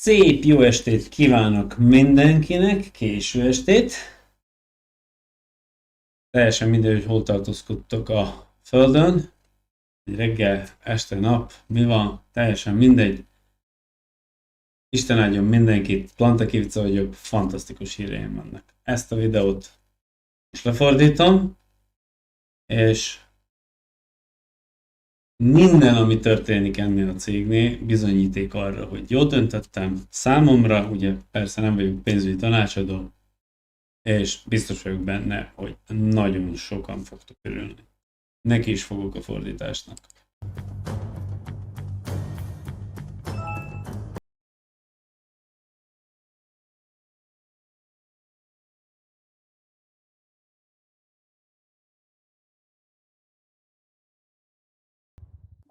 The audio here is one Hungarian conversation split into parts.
Szép jó estét kívánok mindenkinek, késő estét. Teljesen mindegy, hogy hol tartózkodtok a földön. Reggel, este, nap, mi van, teljesen mindegy. Isten áldjon mindenkit, Plantakivica vagyok, fantasztikus híreim vannak. Ezt a videót most lefordítom, és minden, ami történik ennél a cégnél, bizonyíték arra, hogy jól döntöttem számomra, ugye persze nem vagyok pénzügyi tanácsadó, és biztos vagyok benne, hogy nagyon sokan fogtok örülni. Neki is fogok a fordításnak.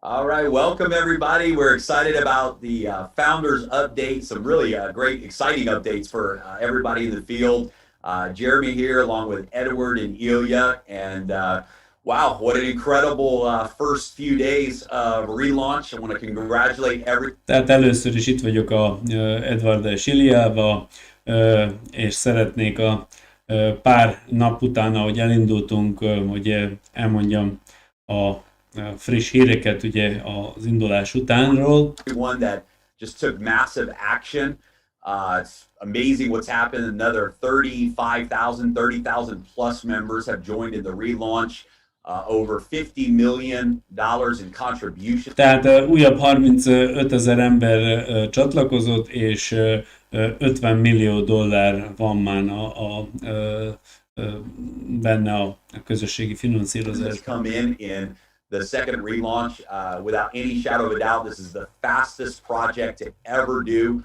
All right, welcome everybody. We're excited about the founders update, some really great, exciting updates for everybody in the field. Jeremy here along with Edward and Ilya, and wow, what an incredible first few days of relaunch. I want to congratulate everyone. Tehát először is itt vagyok a Edward és Ilyával, és szeretnék a pár nap után, ahogy elindultunk, hogy elmondjam a friss híreket ugye az indulás utánról. One that just took massive action. It's amazing what's happened. Another 30,000 plus members have joined in the relaunch. Over $50 million in contribution. Tehát újabb 35 000 ember csatlakozott, és $50 millió van már benne a közösségi finanszírozás. Come in the second relaunch, without any shadow of a doubt, this is the fastest project to ever do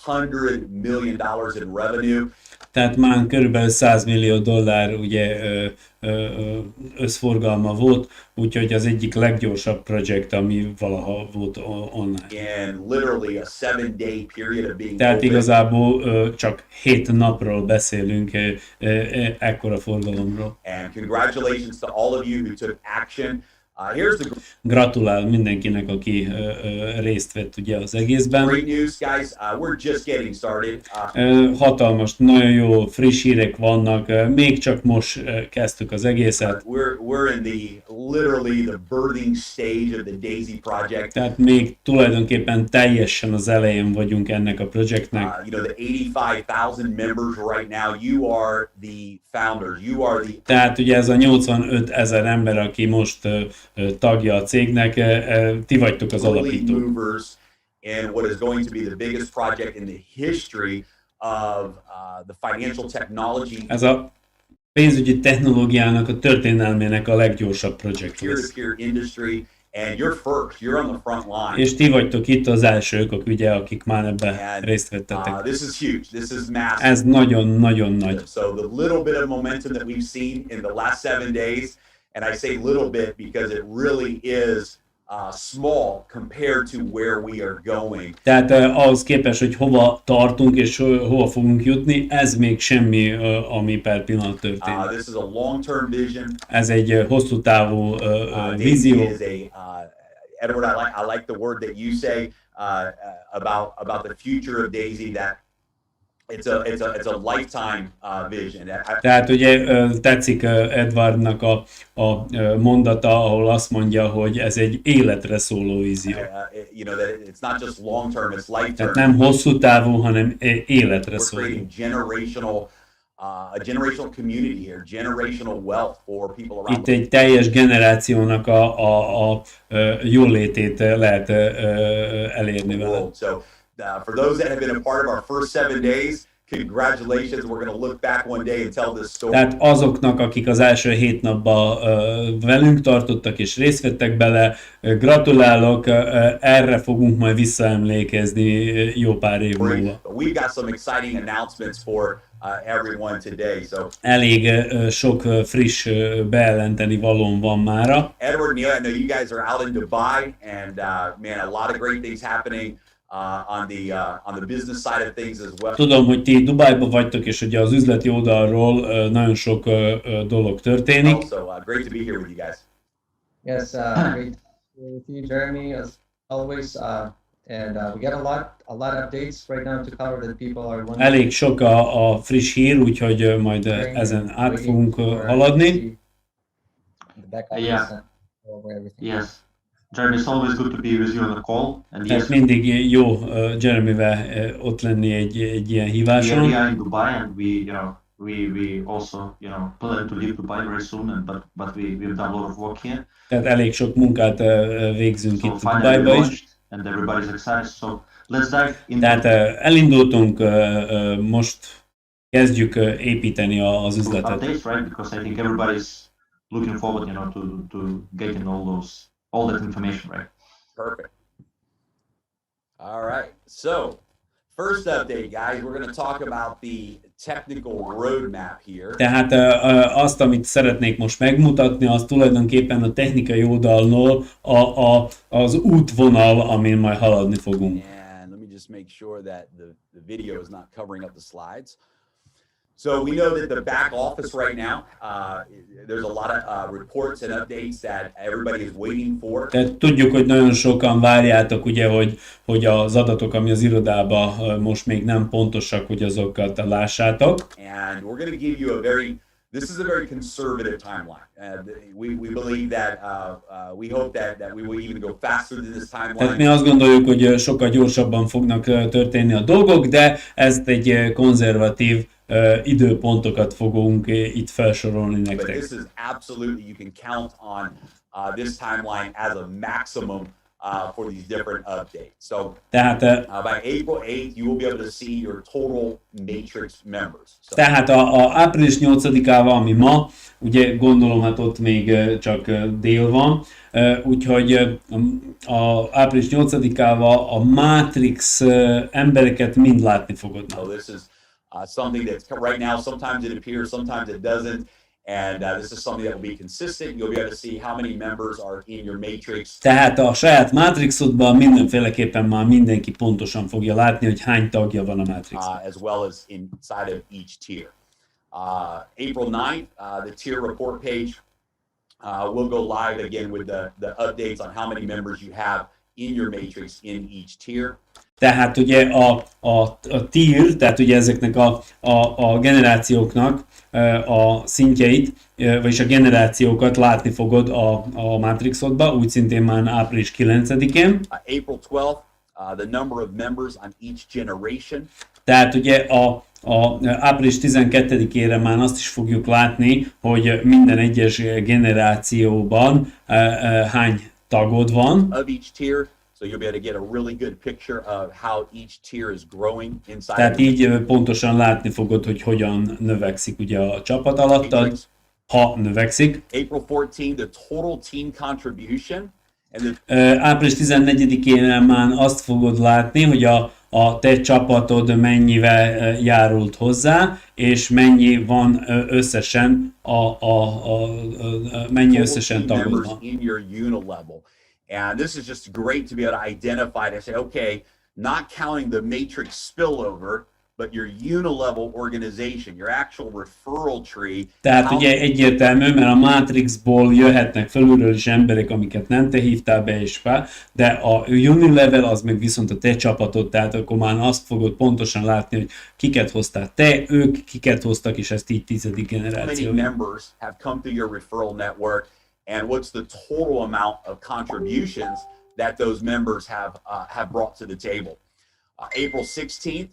$100 million in revenue. Tehát már körülbelül $100 millió ugye összforgalma volt, úgyhogy az egyik leggyorsabb projekt, ami valaha volt online. And literally a 7-day period of being Tehát open. igazából csak 7 napról beszélünk ekkora forgalomról. And congratulations to all of you who took action. Here's the Gratulál mindenkinek, aki részt vett ugye az egészben. great news, guys. We're just getting started. Hatalmas, nagyon jó, friss hírek vannak, még csak most kezdtük az egészet. We're in literally the birthing stage of the D.AI.SY project. Tehát még tulajdonképpen teljesen az elején vagyunk ennek a projektnek. You know, the 85,000 members right now, you are the founders, you are the... Tehát ugye ez a 85 000 ember, aki most tagja a cégnek, ti vagytok az alapítók. movers in what is going to be the biggest project in the history of the financial technology. Ez a pénzügyi technológiának a történelmének a leggyorsabb projekt lesz. Peer-to-peer industry, and you're first, you're on the front line. És ti vagytok itt az elsők, ugye, akik már ebben részt vettetek. This is huge, this is massive. Ez nagyon-nagyon nagy. So the little bit of momentum that we've seen in the last 7 days, and I say little bit because it really is small compared to where we are going. Tehát ahhoz képest, hogy hova tartunk és hova fogunk jutni, ez még semmi, ami per pillanat történik. This is a long-term vision. Ez egy hosszú távú vízió. Edward, I like the word that you say about the future of D.AI.SY, that it's a lifetime vision. Tehát ugye tetszik Edwardnak a mondata, ahol azt mondja, hogy ez egy életre szóló vízió. You know, that it's not just long term, it's life term. Tehát nem hosszú távú, hanem életre We're szóló. creating a generational community here, generational wealth for people around Itt egy teljes generációnak a jólétét lehet elérni the vele. world. So for those that have been a part of our first 7 days, congratulations. We're going to look back one day and tell this story. Tehát azoknak, akik az első 7 napban velünk tartottak és részt vettek bele, gratulálok, erre fogunk majd visszaemlékezni jó pár év múlva. We've got some exciting announcements for everyone today. So Elég sok friss bejelenteni valóm van mára. Edward and Neil, I know you guys are out in Dubai, and man, a lot of great things happening on the business side of things as well. Tudom, hogy ti Dubájban vagytok, és ugye az üzleti oldalról nagyon sok dolog történik. Also, great to be here with you guys. Yes, great to be with you, Jeremy, as always. And we got a lot of updates right now to cover that people are wondering. Elég sok a friss hír, úgyhogy majd ezen át fogunk haladni. The back office Yeah. and over everything. Yes. Jeremy, it's always good to be with you on the call. And Tehát yes, mindig jó Jeremyvel ott lenni egy ilyen we híváson. are in Dubai, and we also plan to leave Dubai very soon. But we've done a lot of work here. Tehát elég sok munkát végzünk So itt finally Dubájba is. launched, and everybody's excited. So let's dive into. Tehát elindultunk, most kezdjük építeni az üzletet. Updates, right? Because I think everybody's looking forward, to getting all that information, right? Perfect. All right. So, first update, guys, we're going to talk about the technical roadmap here. Tehát azt, amit szeretnék most megmutatni, az tulajdonképpen a technikai oldalról az útvonal, amin majd haladni fogunk. And let me just make sure that the video is not covering up the slides. So we know that the back office right now, there's a lot of reports and updates that everybody is waiting for. Tehát tudjuk, hogy nagyon sokan várjátok, ugye, hogy az adatok, ami az irodában most még nem pontosak, hogy azokat lássátok. And we're going to give you this is a very conservative timeline. We believe that, we hope that we will even go faster than this Tehát timeline. mi azt gondoljuk, hogy sokkal gyorsabban fognak történni a dolgok, de ezt egy konzervatív időpontokat fogunk itt felsorolni But nektek. this is absolutely, you can count on this timeline as a maximum for these different updates. So Tehát, by April 8th, you will be able to see your total matrix members. So, tehát a április 8-ával, ami ma, ugye gondolom, hát ott még csak dél van, úgyhogy a április 8-ával a Matrix embereket mind látni fogod. so this is something that's right now, sometimes it appears, sometimes it doesn't. And this is something that will be consistent. You'll be able to see how many members are in your matrix. Tehát a saját Matrixodban mindenféleképpen már mindenki pontosan fogja látni, hogy hány tagja van a Matrixban. As well as inside of each tier. April 9th, the tier report page will go live again with the updates on how many members you have in your matrix in each tier. Tehát ugye a tier, tehát ugye ezeknek a generációknak a szintjeit, vagyis a generációkat látni fogod a Matrixodba, úgy szintén már április 9-én. April 12th, the number of members on each generation. Tehát ugye a április 12-ére már azt is fogjuk látni, hogy minden egyes generációban hány tagod van. Of each tier. So you'll be able to get a really good picture of how each tier is growing inside. Tehát így pontosan látni fogod, hogy hogyan növekszik ugye a csapat alattad, ha növekszik. April 14th, the total team contribution. And Április 14-én már azt fogod látni, hogy a te csapatod mennyivel járult hozzá, és mennyi van összesen mennyi összesen tagod van. in your unilevel. And this is just great to be able to identify to say, okay, not counting the matrix spillover, but your unilevel organization, your actual referral tree. Tehát ugye egyértelmű, mert a Matrixból jöhetnek felülről is emberek, amiket nem te hívtál be és fel, de a unilevel az meg viszont a te csapatod, tehát akkor már azt fogod pontosan látni, hogy kiket hoztál te, ők kiket hoztak, és ezt így 10. How many generáció. members have come through your referral network, and what's the total amount of contributions that those members have brought to the table. April 16th,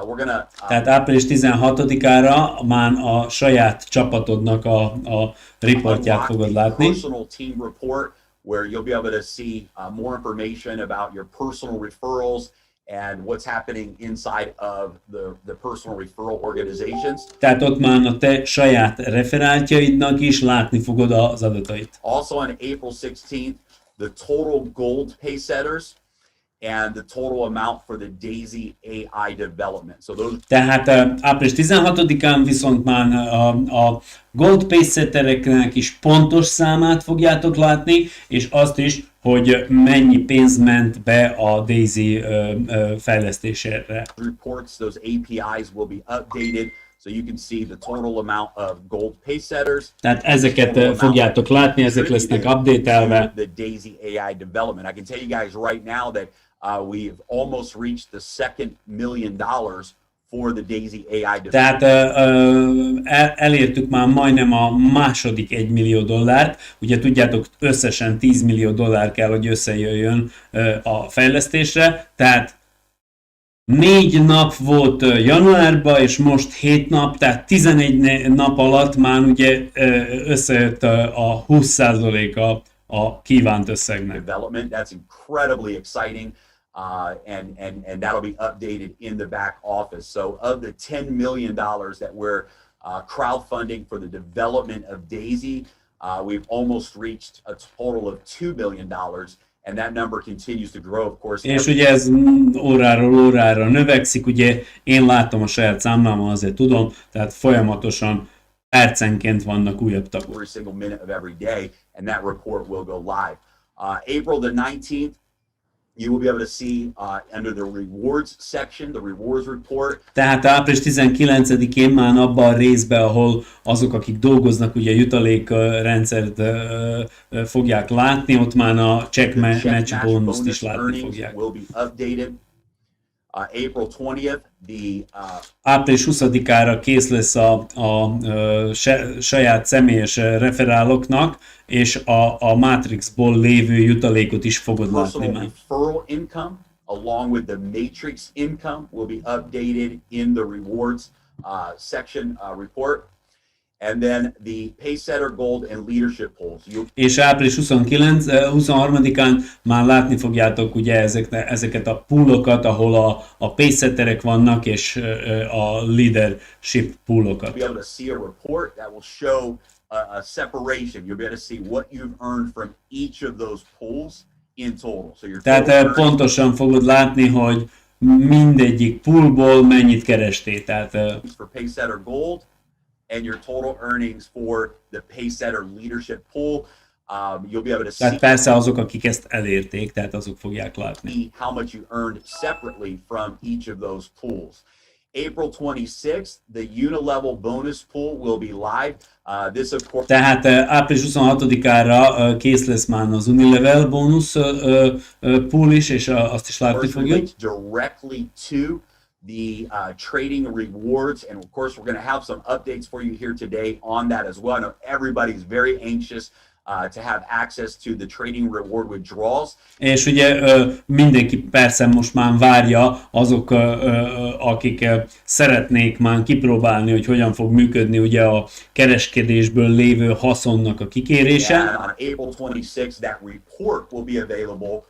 we're gonna. Tehát április 16-ára már a saját csapatodnak a riportját fogod látni. Personal team report, where you'll be able to see more information about your personal referrals and what's happening inside of the personal referral organizations. Tehát ott már a te saját referáltjaidnak is látni fogod az adatait. Also on April 16th, the total gold pacesetters and the total amount for the D.AI.SY development. So those. Tehát április 16-án viszont már a Gold Pacesettereknek is pontos számát fogjátok látni, és azt is, hogy mennyi pénz ment be a Daisy fejlesztésére. Reports, those APIs will be updated So you can see the total amount of gold Pacesetters. Tehát ezeket fogjátok látni, ezek lesznek update-elve. The D.AI.SY AI development. I can tell you guys right now that we've almost reached the second $1 million for the D.AI.SY AI development. Tehát elértük már majdnem a második $1 millió. Ugye tudjátok, összesen $10 millió kell, hogy összejöjjön a fejlesztésre. Tehát 4 nap volt januárban, és most 7 nap, tehát 11 nap alatt már ugye összejött a 20%-a a kívánt összegnek. Development, that's incredibly exciting. And that'll be updated in the back office. So of the $10 million that we're crowdfunding for the development of DAISY, we've almost reached a total of $2 million. And that number continues to grow, of course. És ugye ez óráról órára növekszik, ugye én látom a saját számlámon, azért tudom, tehát folyamatosan percenként vannak újabb tagok. Every single minute of every day, and that report will go live. April the 19th, you will be able to see under the rewards section, the rewards report. Tehát április 19-én már abban a részben, ahol azok, akik dolgoznak, ugye jutalékrendszert fogják látni, ott már a check match bónuszt is látni fogják. Will be updated. April 20th, április 20-ára kész lesz a saját személyes referáloknak, és a Matrixból lévő jutalékot is fogod látni már. Referral income along with the matrix income will be updated in the rewards section report. And then the Pacesetter Gold and Leadership polls. És április 23-án már látni fogjátok ugye ezeket a poolokat, ahol a Pacesetterek vannak, és a leadership poolokat. You'll be able to see a report that will show a separation. You'll be able to see what you've earned from each of those pools in total. So your Tehát pontosan fogod látni, hogy mindegyik poolból mennyit kerestél. Tehát for Pacesetter Gold and your total earnings for the Pacesetter Leadership Pool. You'll be able to see. Tehát persze azok, akik ezt elérték, tehát azok fogják látni. How much you earned separately from each of those pools. April 26th, the unilevel bonus pool will be live. This of course. Tehát április 26-ára kész lesz már az Unilevel bónusz pool is, és azt is látni fogjuk. Directly to the trading rewards, and of course we're going to have some updates for you here today on that as well. I know everybody's very anxious to have access to the trading reward withdrawals. És ugye mindenki persze most már várja azok, akik szeretnék már kipróbálni, hogy hogyan fog működni ugye a kereskedésből lévő haszonnak a kikérése. And on April 26th, that report will be available.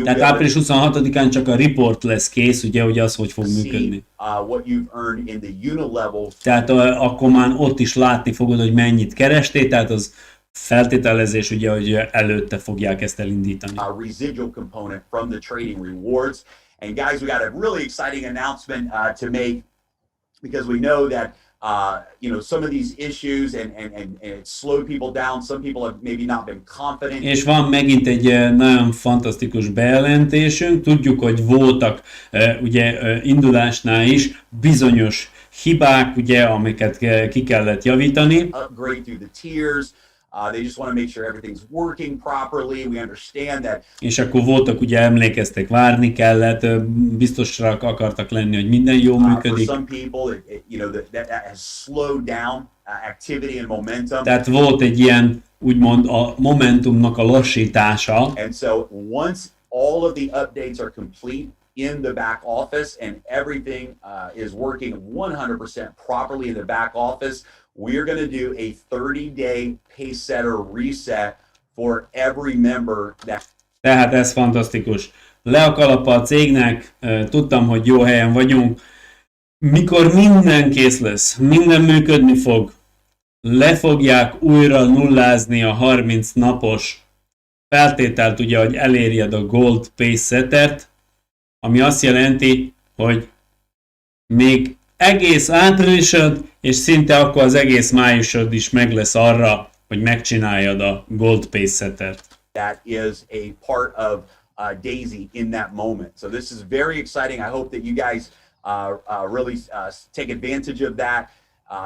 Tehát április 26-án csak a report lesz kész, ugye az, hogy fog működni. Tehát akkor már ott is látni fogod, hogy mennyit kerestél, tehát az feltételezés, ugye, hogy előtte fogják ezt elindítani. Residual component from the trading rewards. And guys, we got a really exciting announcement to make, because we know that some of these issues and it slowed people down. Some people have maybe not been confident. És van megint egy nagyon fantasztikus bejelentésünk. Tudjuk, hogy voltak ugye indulásnál is bizonyos hibák, ugye, amiket ki kellett javítani. Upgrade through the tiers. They just want to make sure everything's working properly. We understand that. És akkor voltak, ugye emlékeztek, várni kellett, biztosra akartak lenni, hogy minden jól működik. For some people, that has slowed down activity and momentum. Tehát volt egy ilyen, úgymond a momentumnak a lassítása. And so once all of the updates are complete in the back office and everything is working 100% properly in the back office, we're going to do a 30-day Pacesetter Reset for every member that. Tehát ez fantasztikus. Le a kalappa a cégnek, tudtam, hogy jó helyen vagyunk. Mikor minden kész lesz, minden működni fog, le fogják újra nullázni a 30 napos feltételt, ugye, hogy elérjed a Gold Pacesettert, ami azt jelenti, hogy még egész áprilisod, és szinte akkor az egész májusod is meg lesz arra, hogy megcsináljad a Gold Pacesettert. That is a part of DAISY in that moment. So this is very exciting. I hope that you guys really take advantage of that.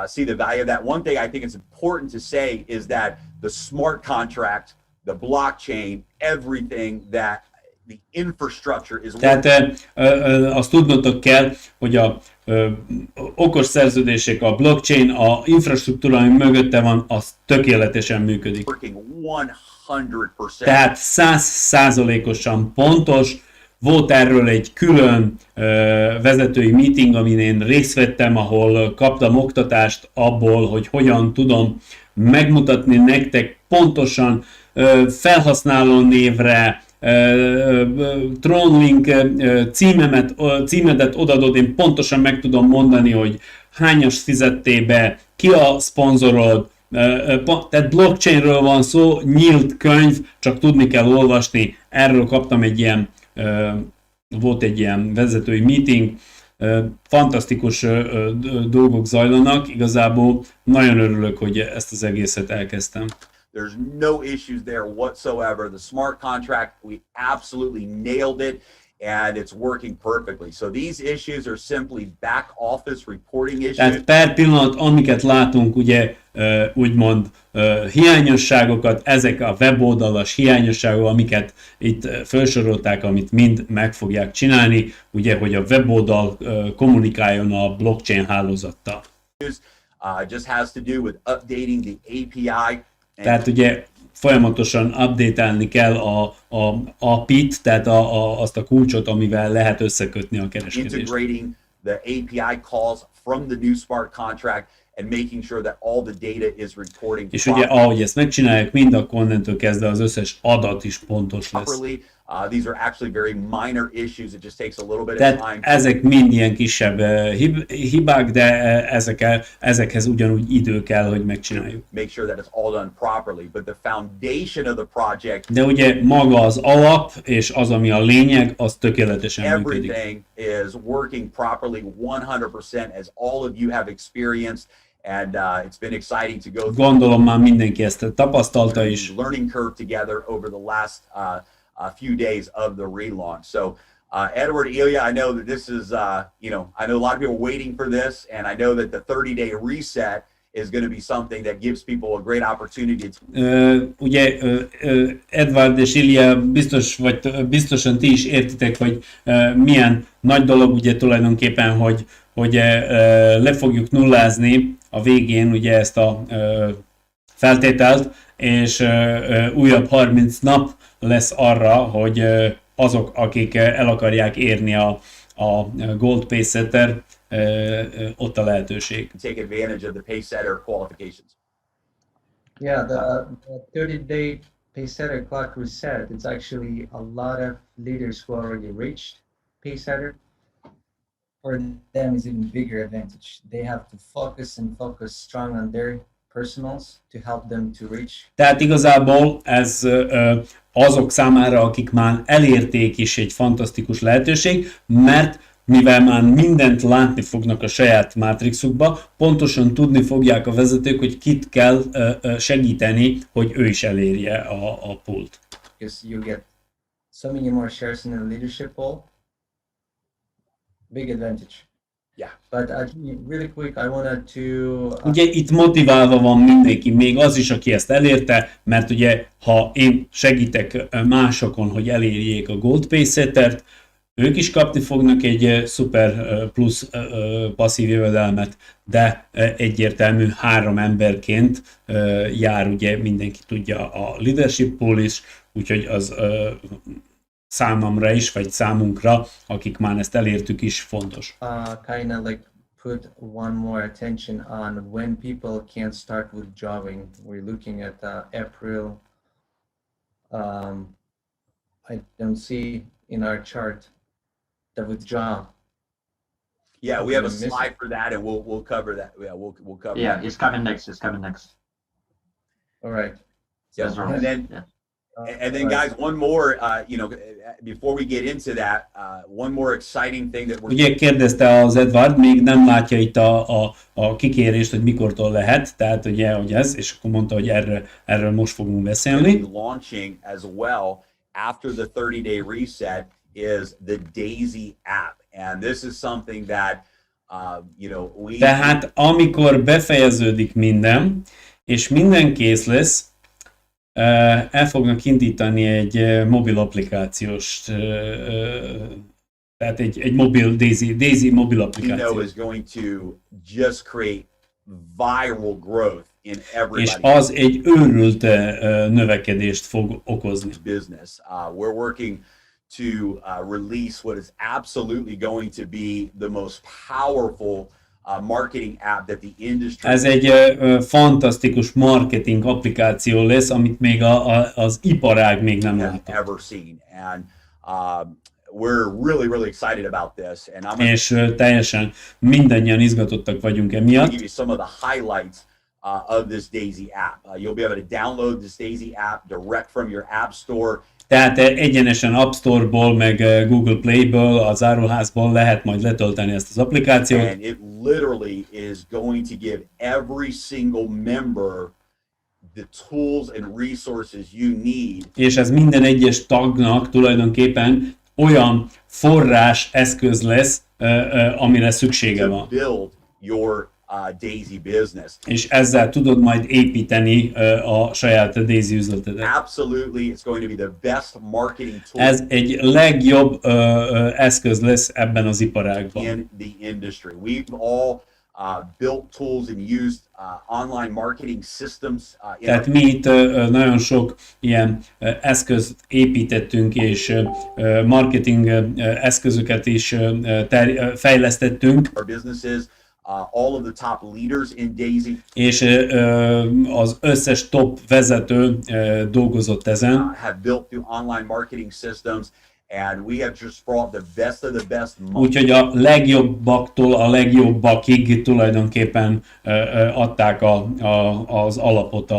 see the value of that. One thing I think it's important to say is that the smart contract, the blockchain, everything that the infrastructure is Tehát azt tudnotok kell, hogy a okos szerződések, a blockchain, a infrastruktúra, ami mögötte van, az tökéletesen működik. working 100%. Tehát 100%-osan pontos. Volt erről egy külön vezetői meeting, amin én részt vettem, ahol kaptam oktatást abból, hogy hogyan tudom megmutatni nektek pontosan felhasználó névre, Tronlink címedet odadod, én pontosan meg tudom mondani, hogy hányas fizettél be, ki a szponzorod, tehát blockchainről van szó, nyílt könyv, csak tudni kell olvasni. Erről kaptam egy ilyen, volt egy ilyen vezetői meeting, fantasztikus dolgok zajlanak, igazából nagyon örülök, hogy ezt az egészet elkezdtem. There's no issues there whatsoever. The smart contract, we absolutely nailed it, and it's working perfectly. So these issues are simply back office reporting issues. Tehát per pillanat, amiket látunk, ugye úgymond hiányosságokat, ezek a weboldalas hiányosságok, amiket itt felsorolták, amit mind meg fogják csinálni, ugye, hogy a weboldal kommunikáljon a blockchain hálózattal. Just has to do with updating the API. Tehát ugye folyamatosan update-elni kell a API-t, tehát azt a kulcsot, amivel lehet összekötni a kereskedést. Integrating the API calls from the new smart contract and making sure that all the data is reporting És ugye ahogy ezt megcsinálják, mind akkor onnantól kezdve az összes adat is pontos lesz. properly. These are actually very minor issues. It just takes a little bit of Tehát time. ezek mind ilyen kisebb hibák, de ezekhez ugyanúgy idő kell, hogy megcsináljuk. Make sure that it's all done properly. But the foundation of the project, De ugye maga az alap, és az, ami a lényeg, az tökéletesen működik. everything is working properly 100%, as all of you have experienced. And it's been exciting to go through Gondolom már mindenki ezt tapasztalta is. the learning curve together over the last few days of the relaunch. So, Edward, Ilya, I know that this is, I know a lot of people waiting for this, and I know that the 30-day reset is going to be something that gives people a great opportunity to Ugye Edward és Ilya biztosan ti is értitek, hogy milyen nagy dolog ugye tulajdonképpen, hogy le fogjuk nullázni a végén ugye ezt a feltételt, és újabb 30 nap lesz arra, hogy azok, akik el akarják érni a Gold Pacesetter, ott a lehetőség. take advantage of the Pacesetter qualifications. Yeah, the 30-day Pacesetter clock reset, it's actually a lot of leaders who already reached Pacesetter. For them, is even bigger advantage. They have to focus strong on their personals to help them to reach. Tehát igazából ez azok számára, akik már elérték is egy fantasztikus lehetőség, mert mivel már mindent látni fognak a saját mátrixukba, pontosan tudni fogják a vezetők, hogy kit kell segíteni, hogy ő is elérje a pult. Because you get so many more shares in the leadership pool. Big advantage. Yeah. But really quick, I wanted to. Ugye itt motiválva van mindenki, még az is, aki ezt elérte, mert ugye ha én segítek másokon, hogy elérjék a Gold Pacesettert, ők is kapni fognak egy szuper plusz passzív jövedelmet, de egyértelmű 3 emberként jár, ugye mindenki tudja a leadership pool is, úgyhogy az számomra is, vagy számunkra, akik már ezt elértük is fontos. Kind of like put one more attention on when people can start withdrawing. We're looking at April. I don't see in our chart the withdrawal. Yeah, we have a slide for that, and we'll cover that. Yeah, we'll cover. Yeah, that. it's coming next. It's coming next. All right. Yeah, That's right. and then. Yeah. And then, guys, one more, before we get into that, one more exciting thing that we're Ugye kérdezte az Edward, még nem látja itt a kikérést, hogy mikortól lehet, tehát ugye, hogy ez, és akkor mondta, hogy erről most fogunk beszélni. launching as well after the 30-day reset is the D.AI.SY app. And this is something that Tehát amikor befejeződik minden, és minden kész lesz, el fognak indítani egy mobil applikációs, tehát egy mobil D.AI.SY mobil applikáció. is going to just create viral growth in És everybody's az egy őrült növekedést fog okozni. business. We're working to release what is absolutely going to be the most powerful marketing app that the industry Ez egy fantasztikus marketing applikáció lesz, amit még az iparág még nem has látott. ever seen. And we're really excited about this. And I'm going És teljesen mindannyian izgatottak vagyunk to emiatt. give you some of the highlights of this D.AI.SY app. You'll be able to download this D.AI.SY app direct from your app store. Tehát egyenesen App Store-ból, meg Google Play-ből, az áruházból lehet majd letölteni ezt az applikációt. And it literally is going to give every single member the tools and resources you need És ez minden egyes tagnak tulajdonképpen olyan forrás eszköz lesz, amire szüksége to van. build your D.AI.SY business. És ezzel tudod majd építeni a saját D.AI.SY üzletedet. Absolutely, it's going to be the best marketing tool Ez egy legjobb eszköz lesz ebben az iparágban. in the industry. We've all built tools and used online marketing systems in Tehát mi itt nagyon sok ilyen eszközt építettünk, és marketing eszközöket is fejlesztettünk, our businesses. All of the top leaders in D.AI.SY és az összes top vezető dolgozott ezen. have built through online marketing systems, and we have just brought the best of the best Úgyhogy a legjobbaktól a legjobbakig tulajdonképpen adták az alapot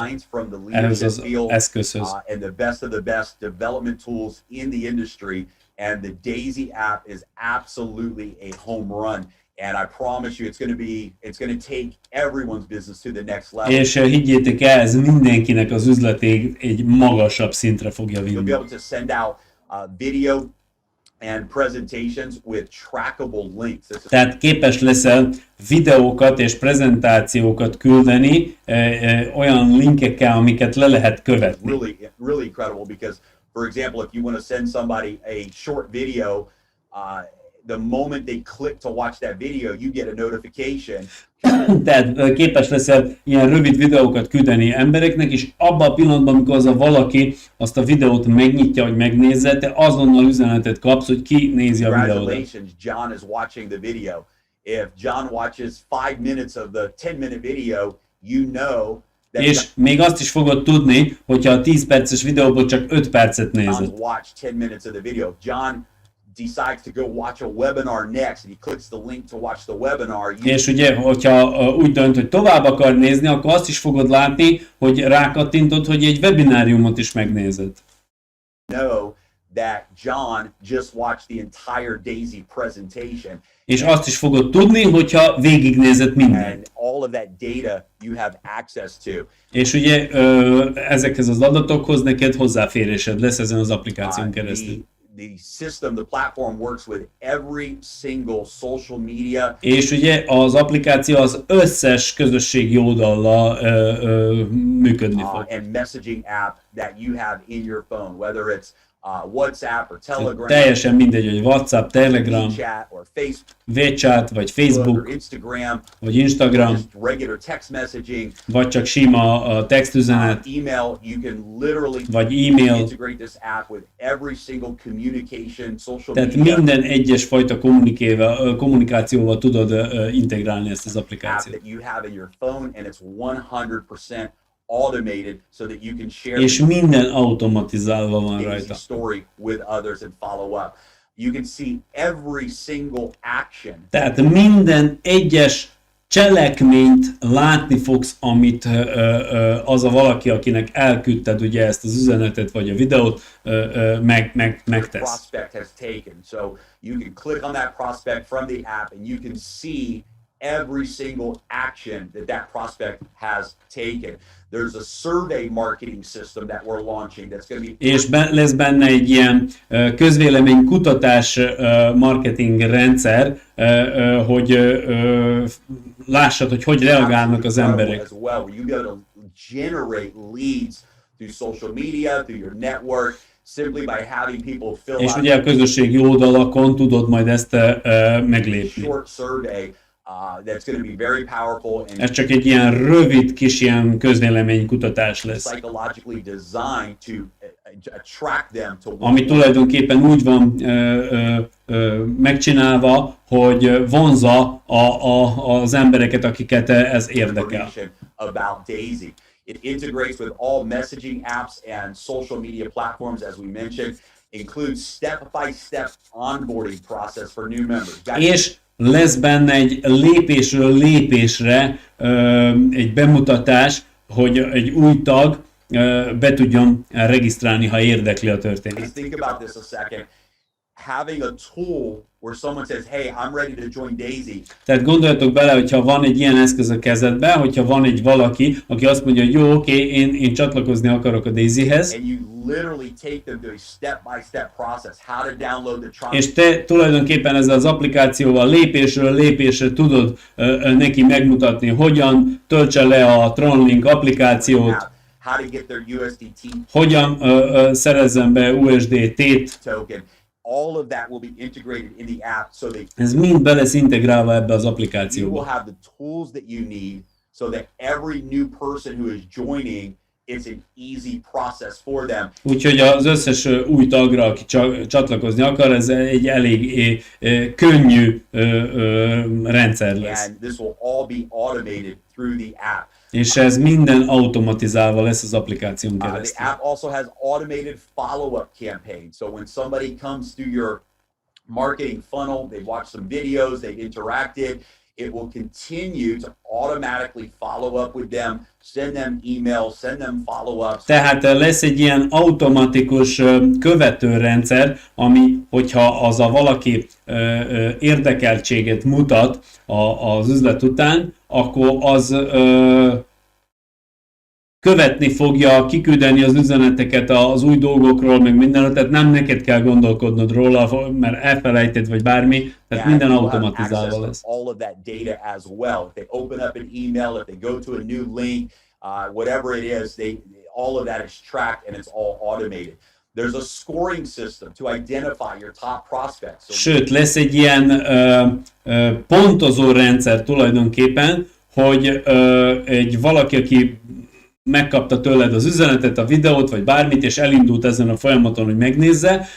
minds from the ehhez leaders in az the field eszközhöz. and the best of the best development tools in the industry. And the D.AI.SY app is absolutely a home run. And I promise you, it's going to take everyone's business to the next level. És higgyétek el, ez mindenkinek az üzletét egy magasabb szintre fogja You'll be vinni. able to send out video and presentations with trackable links. This is Tehát képes leszel videókat és prezentációkat küldeni olyan linkekkel, amiket le lehet követni. really incredible because, for example, if you want to send somebody a short video, the moment they click to watch that video, you get a notification. Tehát képes leszel ilyen rövid videókat küldeni embereknek, és abban a pillanatban, amikor az a valaki azt a videót megnyitja, hogy megnézze, te azonnal üzenetet kapsz, hogy ki nézi a videót. Congratulations, John is watching the video. If John watches 5 minutes of the 10-minute video, you know that És még azt is fogod tudni, hogyha a 10 perces videóból csak 5 percet John's nézed. watched 10 minutes of the video. If John decides to go watch a webinar next and he clicks the link to watch the webinar, you És ugye, hogyha úgy dönt, hogy tovább akar nézni, akkor azt is fogod látni, hogy rákattintod, hogy egy webináriumot is megnézed. know that John just watched the entire D.AI.SY presentation. És azt is fogod tudni, hogyha végignézed mindent. And all of that data you have access to. És ugye ezekhez az adatokhoz neked hozzáférésed lesz ezen az applikáción keresztül. The system, the platform works with every single social media És ugye az applikáció az összes közösségi oldallal működni fog. and messaging app that you have in your phone, whether it's WhatsApp or Telegram, Teljesen mindegy, hogy WhatsApp, Telegram, WeChat or Facebook WeChat, vagy or Facebook, Instagram, vagy Instagram, just regular text messaging, vagy csak sima textüzenet, email. You can literally vagy e-mail. integrate this app with every single communication, social Tehát media minden egyes fajta kommunikációval tudod integrálni ezt az app applikációt. that you have in your phone, and it's 100% automated so that you can share És minden automatizálva van the rajta. story with others and follow up. You can see every single action Tehát minden egyes cselekményt látni fogsz, amit az a valaki, akinek elküldted ugye ezt az üzenetet vagy a videót, megtesz. prospect has taken. So you can click on that prospect from the app and you can see every single action that prospect has taken. There's a survey marketing system that we're launching that's going to be... És lesz benne egy ilyen közvélemény kutatás marketing rendszer, hogy lássad, hogy reagálnak az emberek. As well, where you be able to generate leads through social media, through your network, simply by having people fill És out ugye a közösségi oldalakon tudod majd ezt meglépni. short survey that's going to be very powerful and Ez csak egy ilyen rövid kis ilyen közvéleménykutatás lesz, psychologically designed to attract them to ami tulajdonképpen úgy van megcsinálva, hogy vonzza az embereket, akiket ez érdekel. information about D.AI.SY. It integrates with all messaging apps and social media platforms, as we mentioned, includes step-by-step onboarding process for new members. És lesz benne egy lépésről lépésre egy bemutatás, hogy egy új tag be tudjon regisztrálni, ha érdekli a történet. Just think about this a second. Having a tool where someone says, hey, I'm ready to join D.AI.SY. Tehát gondoljatok bele, hogyha van egy ilyen eszköz a kezedben, hogyha van egy valaki, aki azt mondja, hogy jó, oké, én csatlakozni akarok a D.AI.SY-hez, And you literally take them to a step-by-step process, how to download the Tron és te tulajdonképpen ezzel az applikációval lépésről lépésre tudod neki megmutatni, hogyan töltse le a TronLink applikációt, app, how to get their USDT hogyan szerezzen be USDT-t. token. All of that will be integrated in the app so that Ez mind be lesz integrálva ebbe az you will applikációba. have the tools that you need so that every new person who is joining, it's an easy process for them. Úgyhogy az összes új tagra, aki csatlakozni akar, ez egy elég könnyű rendszer lesz. And this will all be automated through the app. És ez minden automatizálva lesz az applikáción The keresztül. app also has automated follow-up campaigns. So when somebody comes through your marketing funnel, they've watched some videos, they've interacted, it will continue to automatically follow up with them, send them emails, send them follow-ups. Tehát lesz egy ilyen automatikus követőrendszer, ami, hogyha az a valaki érdekeltséget mutat az üzlet után, akkor az követni fogja, kiküldeni az üzeneteket az új dolgokról, meg mindenről, tehát nem neked kell gondolkodnod róla, mert elfelejted, vagy bármi, tehát minden And you'll have automatizálva access to lesz. all of that data as well. If they open up an email, if they go to a new link, whatever it is, all of that is tracked and it's all automated. There's a scoring system to identify your top prospects. So Sőt, lesz egy ilyen pontozó rendszer tulajdonképpen, hogy egy valaki, aki megkapta tőled az üzenetet, a videót, vagy bármit, és elindult ezen a folyamaton, hogy megnézze,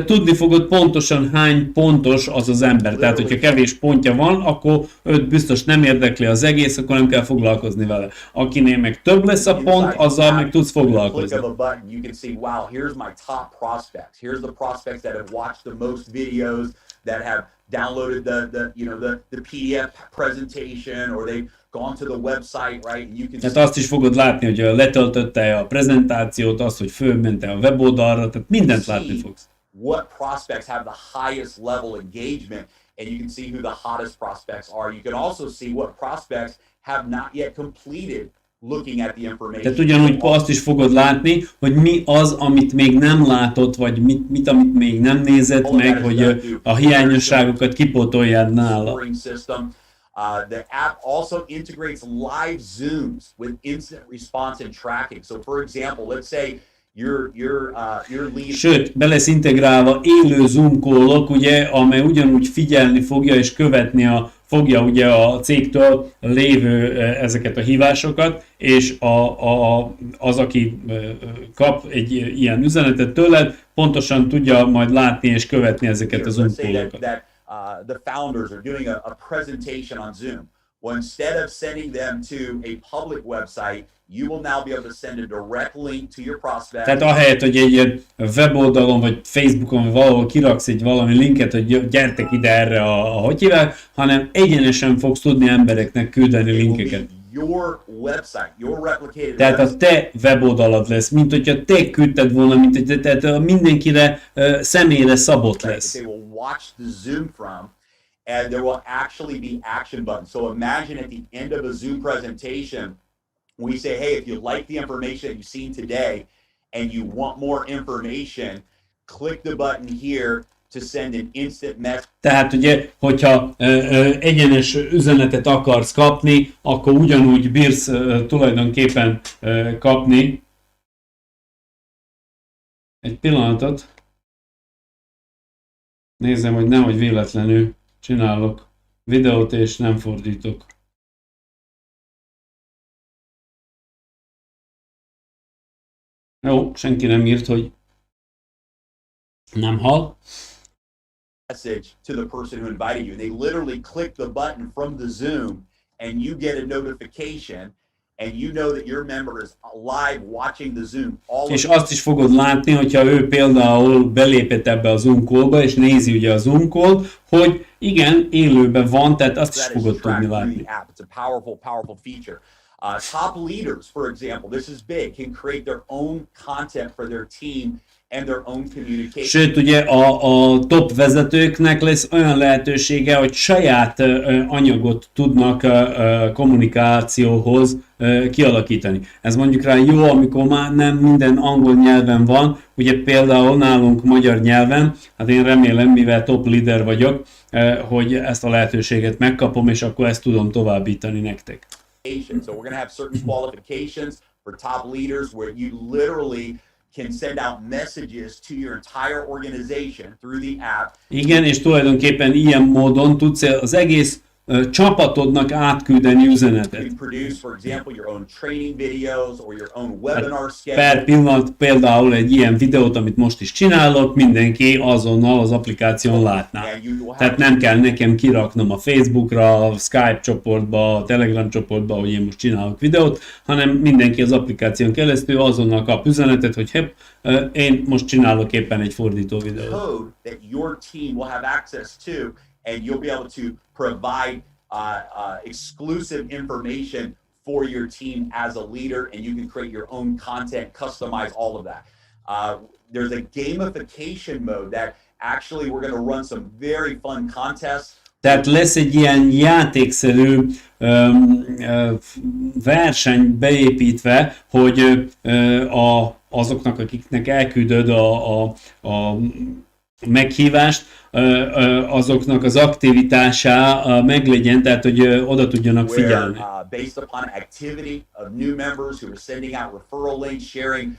tudni fogod pontosan hány pontos az az ember. Tehát, hogyha kevés pontja van, akkor őt biztos nem érdekli az egész, akkor nem kell foglalkozni vele. Akinél meg több lesz a pont, azzal meg tudsz click foglalkozni. of a button, you can see, wow, here's my top prospects. Here's the prospects that have watched the most videos, that have downloaded the PDF presentation, or they've gone to the website, right? And you can Tehát azt is fogod látni, hogy letöltötte a prezentációt, azt, hogy fölmente a weboldalra, tehát mindent látni see fogsz. what prospects have the highest level engagement, and you can see who the hottest prospects are. You can also see what prospects have not yet completed looking at the information. Tehát ugyanúgy azt is fogod látni, hogy mi az, amit még nem látott, vagy amit még nem nézett meg, hogy a hiányosságokat kipótoljad nála. Scoring system. The app also integrates live Zooms with instant response and tracking. So, for example, let's say your lead. Sőt, be lesz integrálva élő Zoom call-ok, ugye, amely ugyanúgy figyelni fogja és követni fogja ugye a cégtől lévő ezeket a hívásokat, és az, aki kap egy ilyen üzenetet tőled, pontosan tudja majd látni és követni ezeket a Zoom Let's say call-okat. that the founders are doing a presentation on Zoom. Well, instead of sending them to a public website, you will now be able to send a direct link to your prospect. Tehát ahelyett, hogy egy ilyen weboldalon, vagy Facebookon, vagy valahol kiraksz egy valami linket, hogy gyertek ide erre hogy hívják, hanem egyenesen fogsz tudni embereknek küldeni It will linkeket. be your website, your replicated Tehát a te weboldalad lesz, mint hogyha te küldted volna, mint hogy tehát mindenkire személyre szabott website that lesz. they will watch the Zoom from, and there will actually be action buttons. So imagine at the end of a Zoom presentation, we say, hey, if you like the information that you've seen today and you want more information, click the button here to send an instant message. Tehát ugye, hogyha egyenes üzenetet akarsz kapni, akkor ugyanúgy bírsz tulajdonképpen kapni. Egy pillanatot. Nézem, hogy nehogy véletlenül csinálok videót és nem fordítok. Jó, senki nem írt, hogy nem hall. Message to the person who invited you. They literally click the button from the Zoom and you get a notification and you know that your member is live watching the Zoom. És azt is fogod látni, hogyha ő például belépett ebbe a Zoom callba, és nézi ugye a Zoom call, hogy igen, élőben van, tehát azt is fogod tudni látni. It's a powerful feature. Top leaders, for example, this is big, can create their own content for their team and their own communication. Sőt, ugye a top vezetőknek lesz olyan lehetősége, hogy saját anyagot tudnak kommunikációhoz kialakítani. Ez mondjuk rá jó, amikor már nem minden angol nyelven van, ugye például nálunk magyar nyelven, hát én remélem, mivel top leader vagyok, hogy ezt a lehetőséget megkapom, és akkor ezt tudom továbbítani nektek. So we're going to have certain qualifications for top leaders where you literally can send out messages to your entire organization through the app. Igen, és tulajdonképpen ilyen módon tudsz az egész csapatodnak átküldeni üzenetet. You produce, for example, your own training videos or your own webinar schedule. Per pillanat például egy ilyen videót, amit most is csinálok, mindenki azonnal az applikáción látná. Tehát nem kell nekem kiraknom a Facebookra, a Skype csoportba, a Telegram csoportba, hogy én most csinálok videót, hanem mindenki az applikáción keresztül azonnal kap üzenetet, hogy hepp, én most csinálok éppen egy fordító videót. Code that your team will have access to, and you'll be able to provide exclusive information for your team as a leader, and you can create your own content, customize all of that. There's a gamification mode that actually we're going to run some very fun contests. Tehát lesz egy ilyen játékszerű verseny beépítve, hogy azoknak, akiknek elküldöd a meghívást, azoknak az aktivitása meglegyen, tehát hogy oda tudjanak figyelni. Based upon activity of new members who are sending out referral links, sharing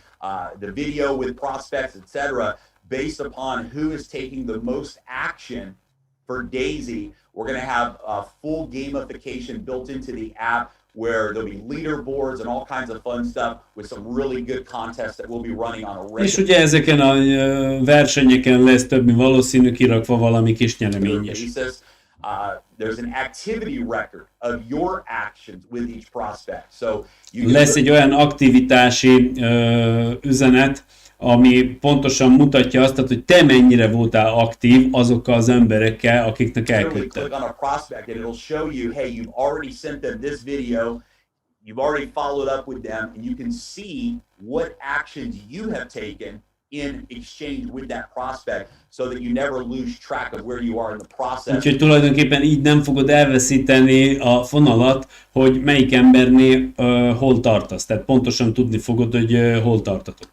the video with prospects, etc., based upon who is taking the most action for DAISY, we're going to have a full gamification built into the app where there'll be leaderboards and all kinds of fun stuff with some really good contests that we'll be running on a regular. És ugye ezeken a versenyeken lesz több mint valószínű kirakva valami kis nyeremény is. There's an activity record of your actions with each prospect. So lesz egy olyan aktivitási üzenet, ami pontosan mutatja azt, hogy te mennyire voltál aktív azokkal az emberekkel, akiknek elküldted. Click on a prospect and it'll show you, hey, you've already sent them this video, you've already followed up with them, and you can see what actions you have taken in exchange with that prospect, so that you never lose track of where you are in the process. Úgyhogy tulajdonképpen így nem fogod elveszíteni a fonalat, hogy melyik embernél hol tartasz. Tehát pontosan tudni fogod, hogy hol tartatok.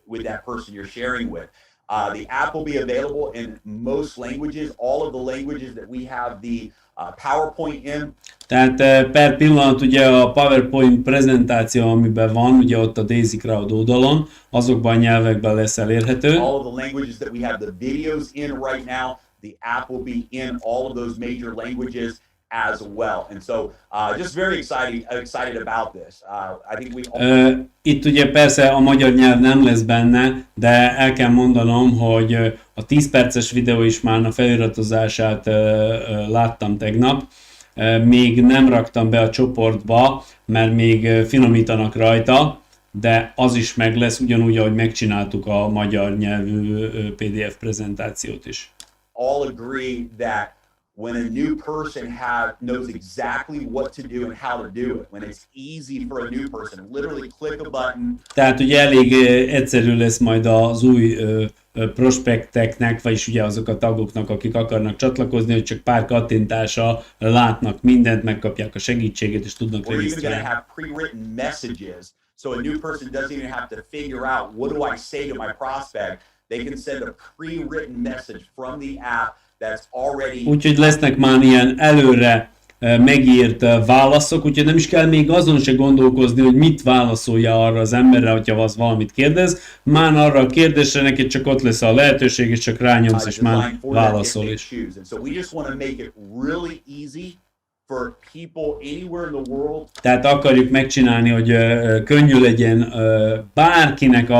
With that person you're sharing with. The app will be available in most languages, all of the languages that we have the PowerPoint in. Tehát per pillanat ugye a PowerPoint prezentáció, amiben van, ugye ott a DAISY Crowd oldalon, azokban a nyelvekben lesz elérhető. All of the languages that we have the videos in right now, the app will be in all of those major languages as well. And so just very excited about this. I think we itt ugye persze a magyar nyelv nem lesz benne, de el kell mondanom, hogy a 10 perces videó is már a feliratozását láttam tegnap. Még nem raktam be a csoportba, mert még finomítanak rajta, de az is meg lesz, ugyanúgy, ahogy megcsináltuk a magyar nyelvű PDF prezentációt is. All agree that when a new person knows exactly what to do and how to do it, when it's easy for a new person, literally click a button. Tehát ugye elég egyszerű lesz majd az új prospekteknek, vagyis ugye azok a tagoknak, akik akarnak csatlakozni, hogy csak pár kattintással látnak mindent, megkapják a segítséget és tudnak We're even going to regisztrálni. have pre-written messages, so a new person doesn't even have to figure out what do I say to my prospect. They can send a pre-written message from the app that's already. Úgyhogy lesznek már ilyen előre megírt válaszok, úgyhogy nem is kell még azon se gondolkozni, hogy mit válaszolja arra az emberre, hogyha az valamit kérdez. Már arra a kérdésre neked csak ott lesz a lehetőség, és csak rányomsz, és már válaszol is. And so we just want to make it really easy for people anywhere in the world. Tehát akarjuk megcsinálni, hogy könnyű legyen bárkinek,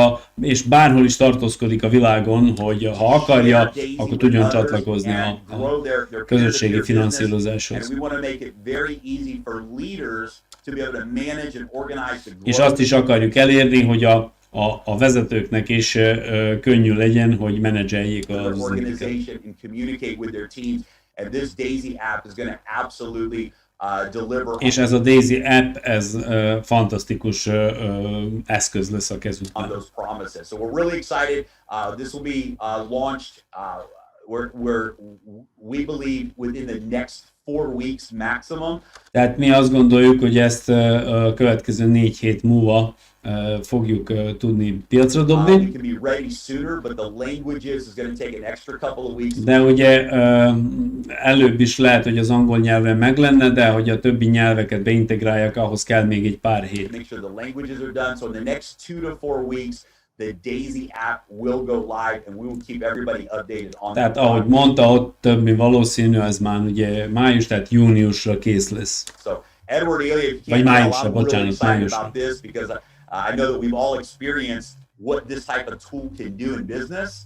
és bárhol is tartózkodik a világon, hogy ha akarja, akkor tudjon csatlakozni a közösségi finanszírozáshoz. És azt is akarjuk elérni, hogy a vezetőknek is könnyű legyen, hogy menedzseljék az üzletüket. And this D.AI.SY app is going to absolutely deliver. És ez a D.AI.SY app, ez fantasztikus eszköz lesz a kezükben. On those promises. So we're really excited. This will be launched. We believe within the next 4 weeks maximum. Tehát mi azt gondoljuk, hogy ezt a következő 4 hét múlva fogjuk tudni piacra dobni. De ugye előbb is lehet, hogy az angol nyelven meg lenne, de hogy a többi nyelveket beintegrálják, ahhoz kell még egy pár hét. The D.AI.SY app will go live and we will keep everybody updated on. Tehát ahogy mondta, ott több mint valószínű, ez már ugye május, tehát júniusra kész lesz. So Edward, Ilya, vagy májusra, bocsánat, májusra. About this because I know that we've all experienced what this type of tool can do in business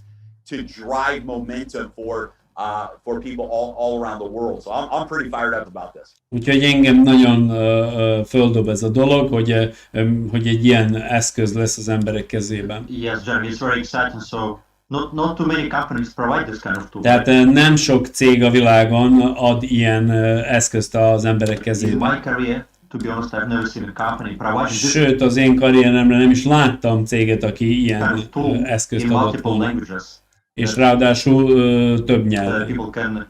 to drive momentum for people all around the world. So I'm pretty fired up about this. Úgyhogy engem nagyon földob ez a dolog, hogy egy ilyen eszköz lesz az emberek kezében. Yes, Jeremy, it's very exciting. So not too many companies provide this kind of tool. Tehát nem sok cég a világon ad ilyen eszközt az emberek kezében. In my career, to be honest, I've never seen a company provide this. Sőt, az én karrieremre nem is láttam céget, aki ilyen eszközt adott volna. És ráadásul több nyelven. People can,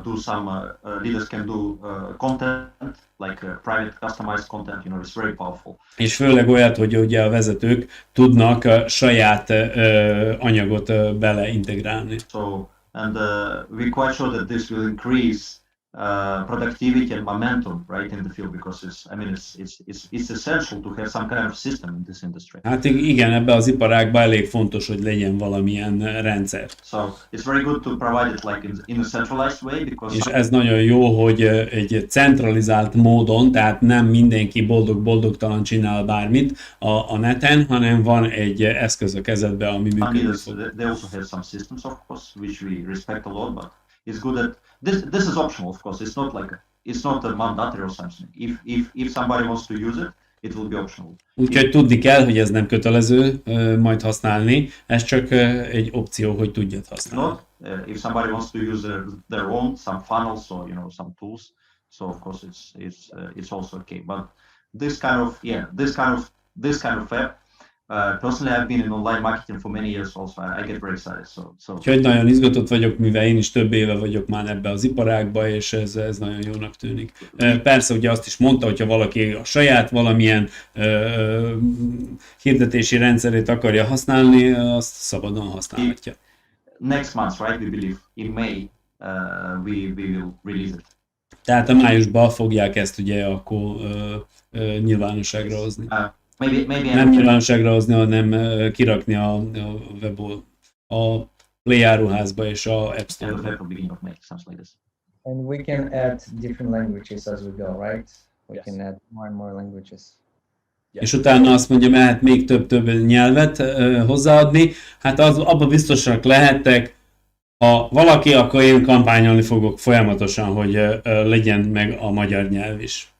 do some, leaders can do content, like private customized content, it's very powerful. És főleg olyat, hogy ugye a vezetők tudnak saját anyagot beleintegrálni. So, and we're quite sure that this will increase productivity and momentum, right, in the field, because it's essential to have some kind of system in this industry. Hát igen, ebbe az iparágban elég fontos, hogy legyen valamilyen rendszer. So it's very good to provide it like in a centralized way, because. És ez nagyon jó, hogy egy centralizált módon, tehát nem mindenki boldogtalan csinál bármit a neten, hanem van egy eszköz a kezedben, ami működik. They also have some systems, of course, which we respect a lot, but it's good that this is optional, of course. It's not a mandatory or something. If somebody wants to use it, it will be optional. Úgyhogy tudni kell, hogy ez nem kötelező majd használni, ez csak egy opció, hogy tudjad használni. If somebody wants to use their own, some funnels or some tools, so of course it's also okay. But this kind of app. Personally, I've been in online marketing for many years also. I get very excited. Úgyhogy nagyon izgatott vagyok, mivel én is több éve vagyok már ebbe az iparágba, és ez nagyon jónak tűnik. Persze ugye azt is mondta, hogyha valaki a saját valamilyen hirdetési rendszerét akarja használni, azt szabadon használhatja. Next month, right? We believe in May we will release it. Tehát a májusban fogják ezt ugye akkor nyilvánosságra hozni. Maybe nem nyilvánosságra hozni, hanem kirakni a webból, a Play áruházba és a App Store-ba. And we can add different languages as we go, right? We can add more and more languages. És utána azt mondja, mehet még több nyelvet hozzáadni. Hát abban biztosak lehettek, ha valaki, akkor én kampányolni fogok folyamatosan, hogy legyen meg a magyar nyelv is.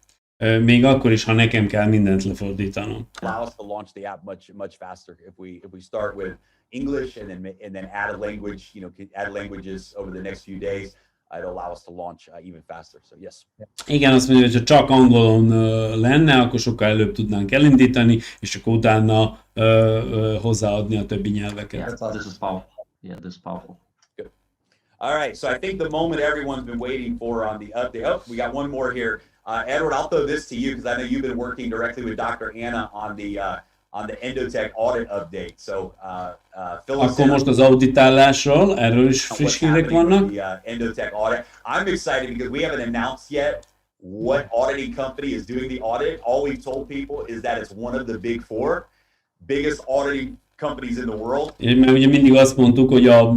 Még akkor is, ha nekem kell mindent lefordítanom. Allow us to launch the app much faster if we start with English and then add a language, add languages over the next few days. it'll allow us to launch even faster. So yes. Igen, azt mondja, hogy ha csak angolon lenne, akkor sokkal előbb tudnánk elindítani, és akkor utána hozzáadni a többi nyelveket. Yeah, This is powerful. Yeah, this is powerful. Good. All right, so I think the moment everyone's been waiting for on the update. Oh, we got one more here. Edward, I'll throw this to you because I know you've been working directly with Dr. Anna on the Endotech audit update. So fill us Akkor in most az auditálásról, erről is friss what's hírek happening vannak. with the Endotech audit. I'm excited because we haven't announced yet what auditing company is doing the audit. All we've told people is that it's one of the big four biggest auditing companies in the world. Mert ugye mindig azt mondtuk, hogy a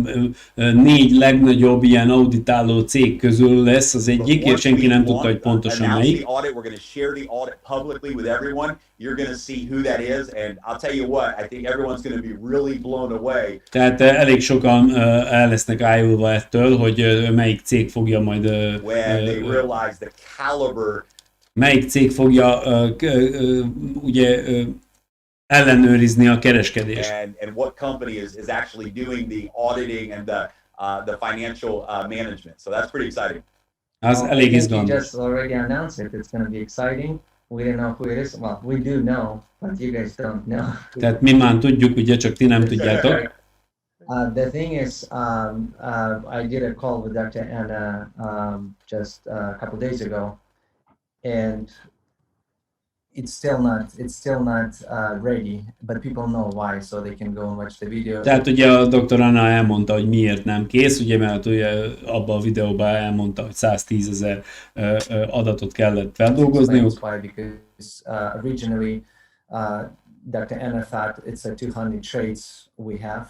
4 legnagyobb ilyen auditáló cég közül lesz az egyik, és senki nem tudta, hogy pontosan melyik. The audit, we're going to share the audit publicly with everyone. You're going to see who that is, and I'll tell you what, I think everyone's going to be really blown away. Tehát elég sokan el lesznek ájulva ettől, hogy melyik cég fogja majd When they realize the caliber, melyik cég fogja ugye ellenőrizni a kereskedést. and what company is actually doing the auditing and the financial management. So that's pretty exciting. Az I elég think you izgalmas. just already announced it. It's going to be exciting. We don't know who it is. Well, we do know, but you guys don't know. Tehát mi már tudjuk, ugye csak ti nem tudjátok. The thing is, I did a call with Dr. Anna just a couple days ago, and it's still not ready, but people know why, so they can go and watch the video. Tehát ugye a Dr. Anna elmondta, hogy miért nem kész, ugye, mert ugye abban a videóban elmondta, hogy 110 000 adatot kellett feldolgozniuk. Why? Because originally Dr. Anna thought it's a 200 trades we have,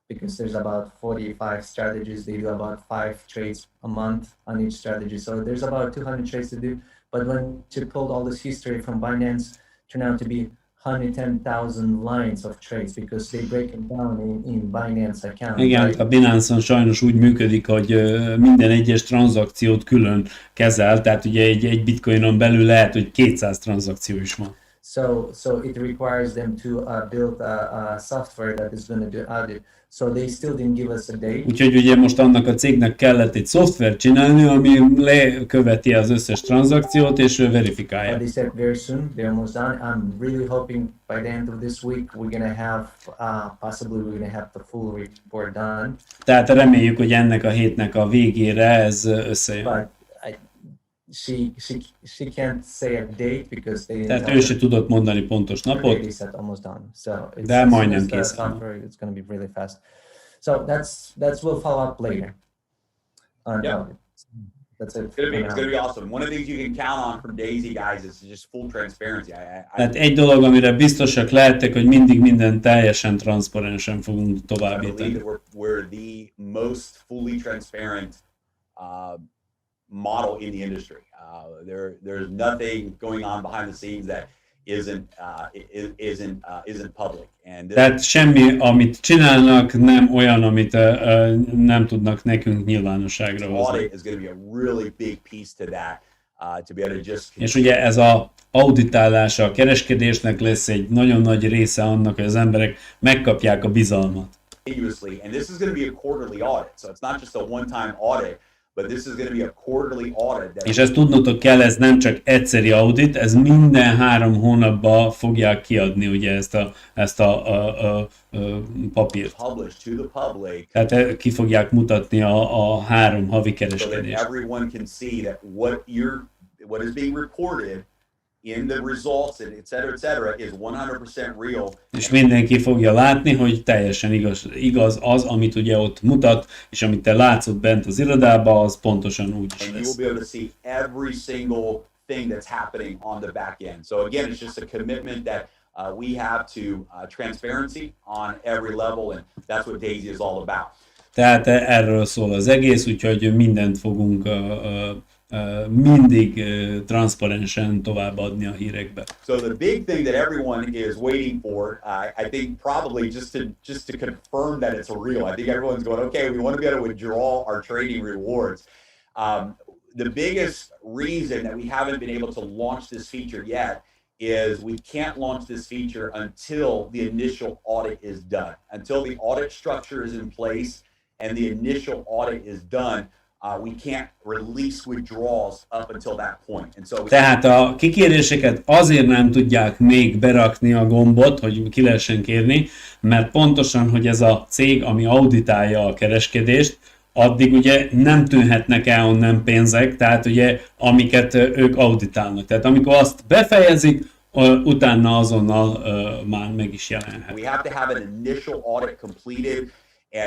because there's about 45 strategies. They do about 5 trades a month on each strategy, so there's about 200 trades to do. But when she pulled all this history from Binance, turned out to be 110,000 lines of trades, because they break it down in Binance account. Igen, right? a Binance-on sajnos úgy működik, hogy minden egyes tranzakciót külön kezel, tehát ugye egy bitcoinon belül lehet, hogy 200 tranzakció is van. So it requires them to build a software that is going to do audit. So they still didn't give us a date. Úgyhogy ugye most annak a cégnek kellett egy szoftvert csinálni, ami leköveti az összes tranzakciót és verifikálja. They said very soon, they're almost done. I'm really hoping by the end of this week we're going to have, possibly we're going to have the full report done. Tehát reméljük, hogy ennek a hétnek a végére ez összejön. But she can't say a date because they didn't Tehát tell ő her. se tudott mondani pontos They napot. said almost done. So it's De as soon majdnem as the készen van. software, it's going to be really fast. So that's we'll follow up later. Yeah. That's it. It's gonna be awesome. One of the things you can count on from D.AI.SY, guys, is just full transparency. Tehát egy dolog, amire biztosak lehettek, hogy mindig minden teljesen transzparensen fogunk I believe továbbítani. that we're the most fully transparent model in the industry. There's nothing going on behind the scenes that isn't public. And Tehát semmi, amit csinálnak, nem olyan, amit nem tudnak nekünk nyilvánosságra hozni. audit is going to be a really big piece to that, to be able to just És ugye ez a auditálása a kereskedésnek lesz egy nagyon nagy része annak, hogy az emberek megkapják a bizalmat. continuously, and this is going to be a quarterly audit. So it's not just a one-time audit, but this is going to be a quarterly audit. És ezt tudnotok kell, ez nem csak egyszeri audit, ez minden 3 hónapban fogják kiadni ugye ezt a papírt. Published to the public, Tehát ki fogják mutatni a 3 havi so that kereskedést. everyone can see that what is being reported in the results and et cetera, is 100% real. És mindenki fogja látni, hogy teljesen igaz az, amit ugye ott mutat, és amit te látszod bent az irodában, az pontosan úgy is And you will lesz. be able to see every single thing that's happening on the back end. So again, it's just a commitment that we have to transparency on every level, and that's what D.AI.SY is all about. Tehát erről szól az egész, úgyhogy mindent fogunk mindig transzparensen továbbadni a hírekbe. So the big thing that everyone is waiting for, I think probably just to confirm that it's real. I think everyone's going, okay, we want to be able to withdraw our trading rewards. The biggest reason that we haven't been able to launch this feature yet is we can't launch this feature until the initial audit is done. Until the audit structure is in place and the initial audit is done, we can't release withdrawals up until that point. And so Tehát a kikéréseket azért nem tudják még berakni a gombot, hogy ki lehessen kérni, mert pontosan, hogy ez a cég, ami auditálja a kereskedést, addig ugye nem tűnhetnek el onnan pénzek, tehát ugye amiket ők auditálnak. Tehát amikor azt befejezik, utána azonnal már meg is jelenhet. we have to have an initial audit completed.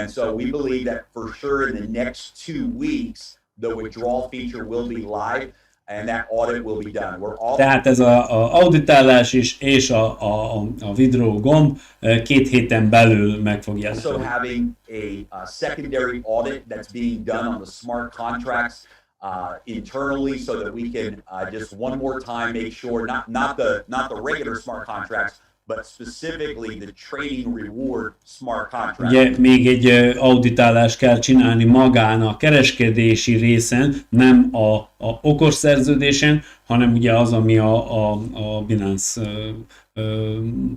And so we believe that for sure in the next 2 weeks, the withdrawal feature will be live and that audit will be done. We're all Tehát ez a auditálás is és a withdraw gomb 2 héten belül meg fog also jelenni. having a secondary audit that's being done on the smart contracts internally so that we can just one more time make sure not the regular smart contracts, but specifically the trading reward smart contract. Ugye még egy auditálást kell csinálni magán a kereskedési részen, nem a okos szerződésen, hanem ugye az, ami a Binance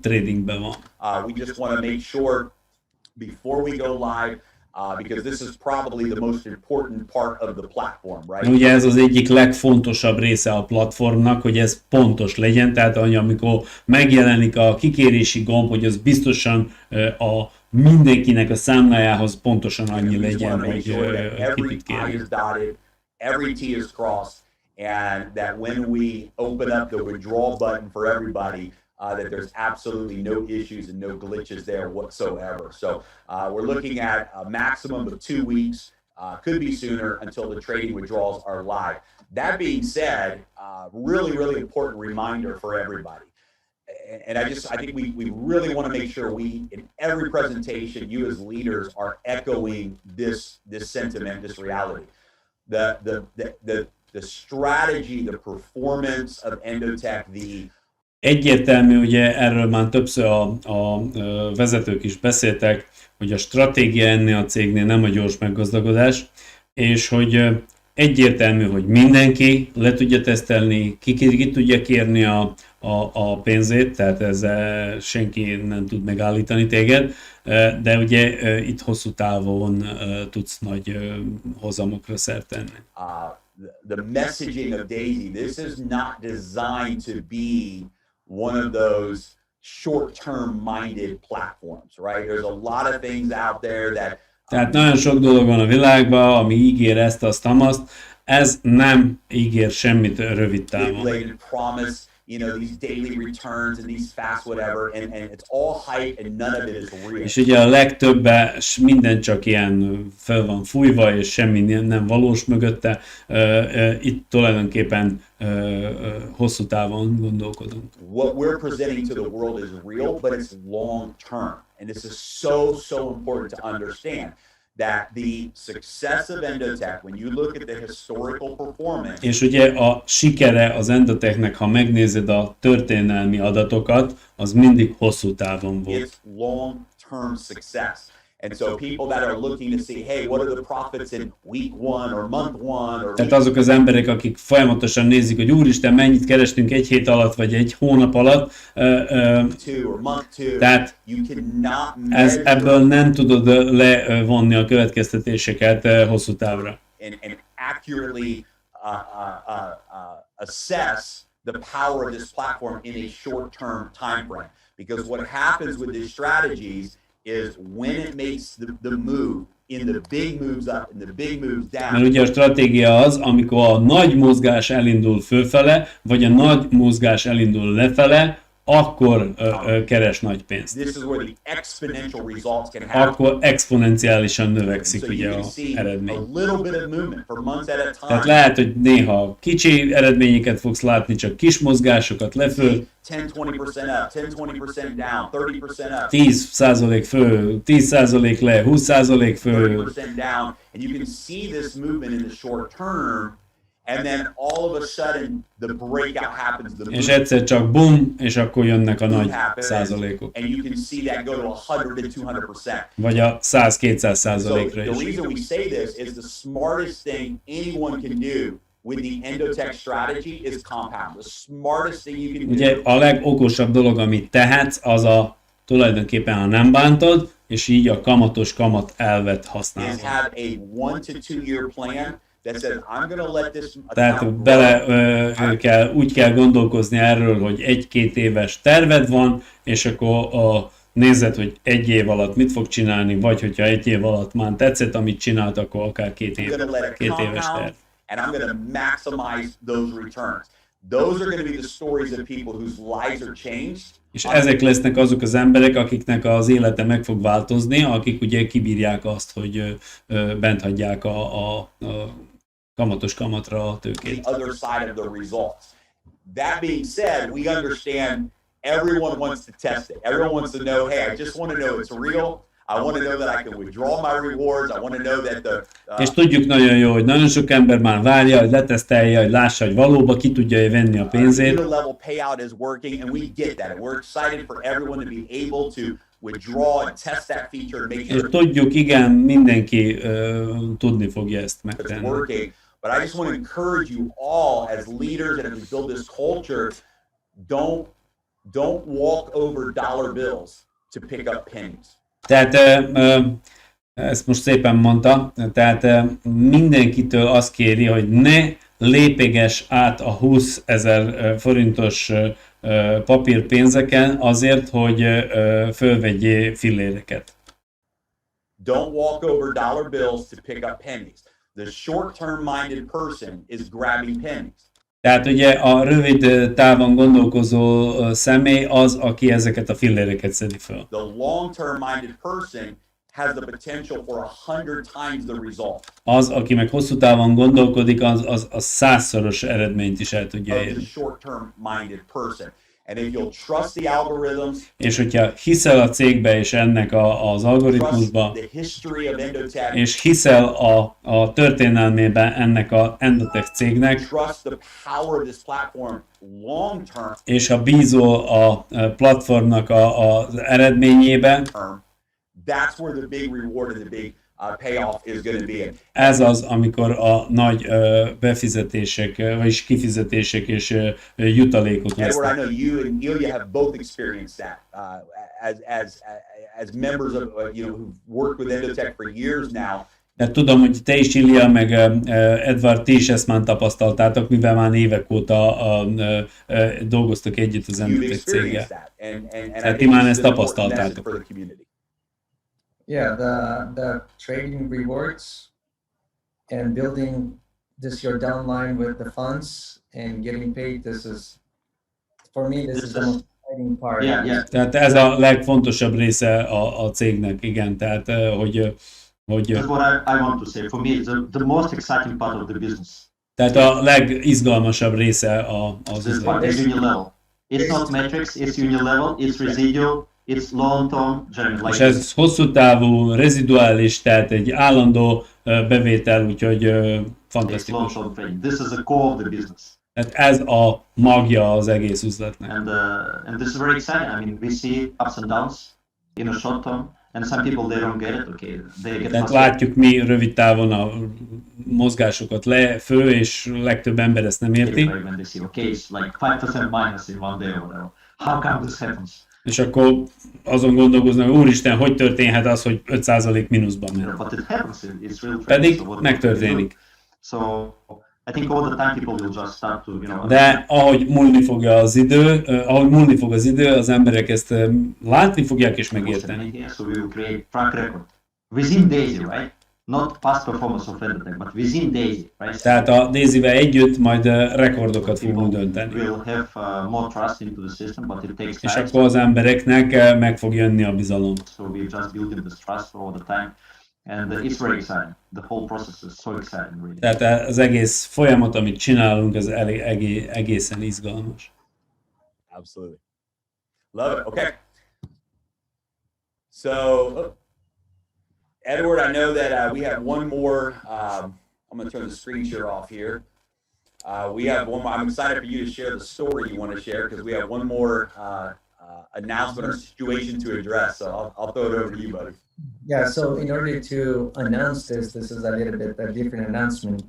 tradingben van. We just want to make sure before we go live, because this is probably the most important part of the platform, right? Ugye ez az egyik legfontosabb része a platformnak, hogy ez pontos legyen, tehát amikor megjelenik a kikérési gomb, hogy az biztosan a mindenkinek a számlájához pontosan annyi We just legyen, want to make hogy sure that ki every tud I kérni. is dotted, every T is crossed, and that when we open up the withdrawal button for everybody, that there's absolutely no issues and no glitches there whatsoever. So we're looking at a maximum of 2 weeks, could be sooner, until the trading withdrawals are live. That being said, really important reminder for everybody. And I think we really want to make sure in every presentation, you as leaders are echoing this sentiment, this reality. The strategy, the performance of Endotech, Egyértelmű, ugye erről már többször a vezetők is beszéltek, hogy a stratégia ennél a cégnél nem a gyors meggazdagodás, és hogy egyértelmű, hogy mindenki le tudja tesztelni, ki tudja kérni a pénzét, tehát ezzel senki nem tud megállítani téged, de ugye itt hosszú távon tudsz nagy hozamokra szert tenni. The messaging of Daisy, this is not designed to be one of those short-term minded platforms, right? There's a lot of things out there that Tehát nagyon sok dolog van a világban, ami ígér ezt, azt, ez nem ígér semmit rövid távon. promise, these daily returns and these fast whatever, and it's all hype and none of it is real. És ugye a legtöbben minden csak ilyen fel van fújva, és semmi nem valós mögötte. Itt tulajdonképpen hosszú távon gondolkodunk. What we're presenting to the world is real, but it's long term. And this is so important to understand that the success of Endotech, when you look at the historical performance, és ugye a sikere az Endotechnek, ha megnézed a történelmi adatokat, az mindig hosszú távon volt. It's long-term success. And so people that are looking to see, hey, what are the profits in week 1 or month 1 or Tehát azok az emberek, akik folyamatosan nézik, hogy úristen, mennyit kerestünk egy hét alatt, vagy egy hónap alatt, tehát ebből nem tudod levonni a következtetéseket hosszú távra. And accurately assess the power of this platform in a short-term time frame. Because what happens with these strategies is when it makes the move in the big moves up and the big moves down. Mert ugye a stratégia az, amikor a nagy mozgás elindul fölfele, vagy a nagy mozgás elindul lefele, akkor keres nagy pénzt. This is where the exponential results can happen. Akkor exponenciálisan növekszik ugye az eredmény. Tehát lehet, hogy néha kicsi eredményeket fogsz látni, csak kis mozgásokat leföl. 10-20% up, 10-20% down, 30% up. 10% föl, 10% le, 20% föl. 30% down, and you can see this movement in the short term, and then all of a sudden the breakout happens. És egyszer csak bum, és akkor jönnek a nagy százalékok. And you can see that go to 100 and 200%. Vagy a 100-200%-ra The is. reason we say this is the smartest thing anyone can do with the Endotech strategy is compound. The smartest thing you can do. Ugye a legokosabb dolog, amit tehetsz, az a tulajdonképpen, ha nem bántod, és így a kamat elvet Is használod. have a 1 to 2 year plan that says, I'm going to let this Tehát account grow. úgy kell gondolkozni erről, hogy 1-2 éves terved van, és akkor nézed, hogy 1 év alatt mit fog csinálni, vagy hogyha 1 év alatt már tetszett, amit csinált, akkor akár 2 I'm going to let it éves terv. compound, and I'm going to maximize those returns. Those are going to be the stories of people whose lives are changed. És ezek lesznek azok az emberek, akiknek az élete meg fog változni, akik ugye kibírják azt, hogy bent hagyják a kamatos kamatra a tőkét. The other side of the results. That being said, we understand everyone wants to test it. Everyone wants to know, hey, I just want to know it's real. I want to know that I can withdraw my rewards. I want to know that the És tudjuk nagyon jó, hogy nagyon sok ember már várja, hogy letesztelje, hogy lássa, hogy valóban ki tudja venni a pénzét. level payout is working, and we get that. And we're excited for everyone to be able to withdraw and test that feature and make És sure tudjuk, igen, mindenki tudni fogja ezt it's megtenni. working. But I just want to encourage you all as leaders and as we build this culture, don't walk over dollar bills to pick up pennies. Tehát ezt most szépen mondta, tehát mindenkitől azt kéri, hogy ne lépeges át a 20 000 forintos papírpénzeken azért, hogy fölvegyél filléreket. Don't walk over dollar bills to pick up pennies. The short-term minded person is grabbing pennies. Tehát ugye a rövid távon gondolkozó személy az, aki ezeket a filléreket szedi föl. The long-term minded person has the potential for 100 times the result Az, aki meg hosszú távon gondolkodik, az 100-szoros eredményt is el tudja of the érni. short-term minded person. And if you'll trust the algorithms, És hogyha hiszel a cégbe és ennek az trust algoritmusba, the history of Endotech, és hiszel a történelmében ennek a Endotech cégnek, trust the power of this platform long-term, és ha bízol a platformnak az eredményébe, that's where the big reward and the big payoff is going to be. ez az, amikor a nagy befizetések, vagyis kifizetések és jutalékok Edward, I lesznek. know you and Ilya have both experienced that as members of who've worked with Endotech for years now. De tudom, hogy te is, Ilya, meg Edward, ti is ezt már tapasztaltátok, mivel már évek óta dolgoztok együtt az You've Endotech céggel. experienced that, and I Tehát ti think már this ezt is an important message tapasztaltátok. for the community. Yeah, the trading rewards and building this your downline with the funds and getting paid. This is, for me, this is the most exciting part. Yeah. Tehát ez a legfontosabb része a cégnek, igen, tehát hogy That's what I want to say. For me, the most exciting part of the business. tehát a legizgalmasabb része az This part üzlet. is union level. It's not metrics, it's union level, it's residual, it's long-term, generally És like ez hosszú távú, reziduális, tehát egy állandó bevétel, úgyhogy it's fantasztikus. long-term trading. This is the core of the business. Tehát ez a magja az egész üzletnek. And this is very exciting. I mean, we see ups and downs in a short term, and some people, they don't get it. Okay, they get Tehát frustrated. látjuk mi rövid távon a mozgásokat fő, és legtöbb ember ezt nem érti. When they see, okay, it's like 5% minus in one day or whatever. How come this happens? És akkor azon gondolkoznak, hogy úristen, hogy történhet az, hogy 5% mínuszban megy. But it happens. It's real. Pedig So what megtörténik. So I think all the time people will just start to, De ahogy múlni fog az idő, az emberek ezt látni fogják és megérteni. So we will create track record within DAISY, right? Not past performance of Endotech, but within DAISY, right? Tehát a DAISY-vel együtt majd rekordokat fogunk People dönteni. will have more trust into the system, but it takes És time. akkor az embereknek meg fog jönni a bizalom. So we're just building this trust all the time, and it's very exciting. The whole process is so exciting, really. Tehát az egész folyamat, amit csinálunk, az egészen izgalmas. Absolutely. Love it. Okay. So, Edward, I know that we have one more. I'm going to turn the screen share off here. We have one more. I'm excited for you to share the story you want to share because we have one more announcement or situation to address. So I'll throw it over to you, buddy. Yeah, so in order to announce this is a little bit a different announcement.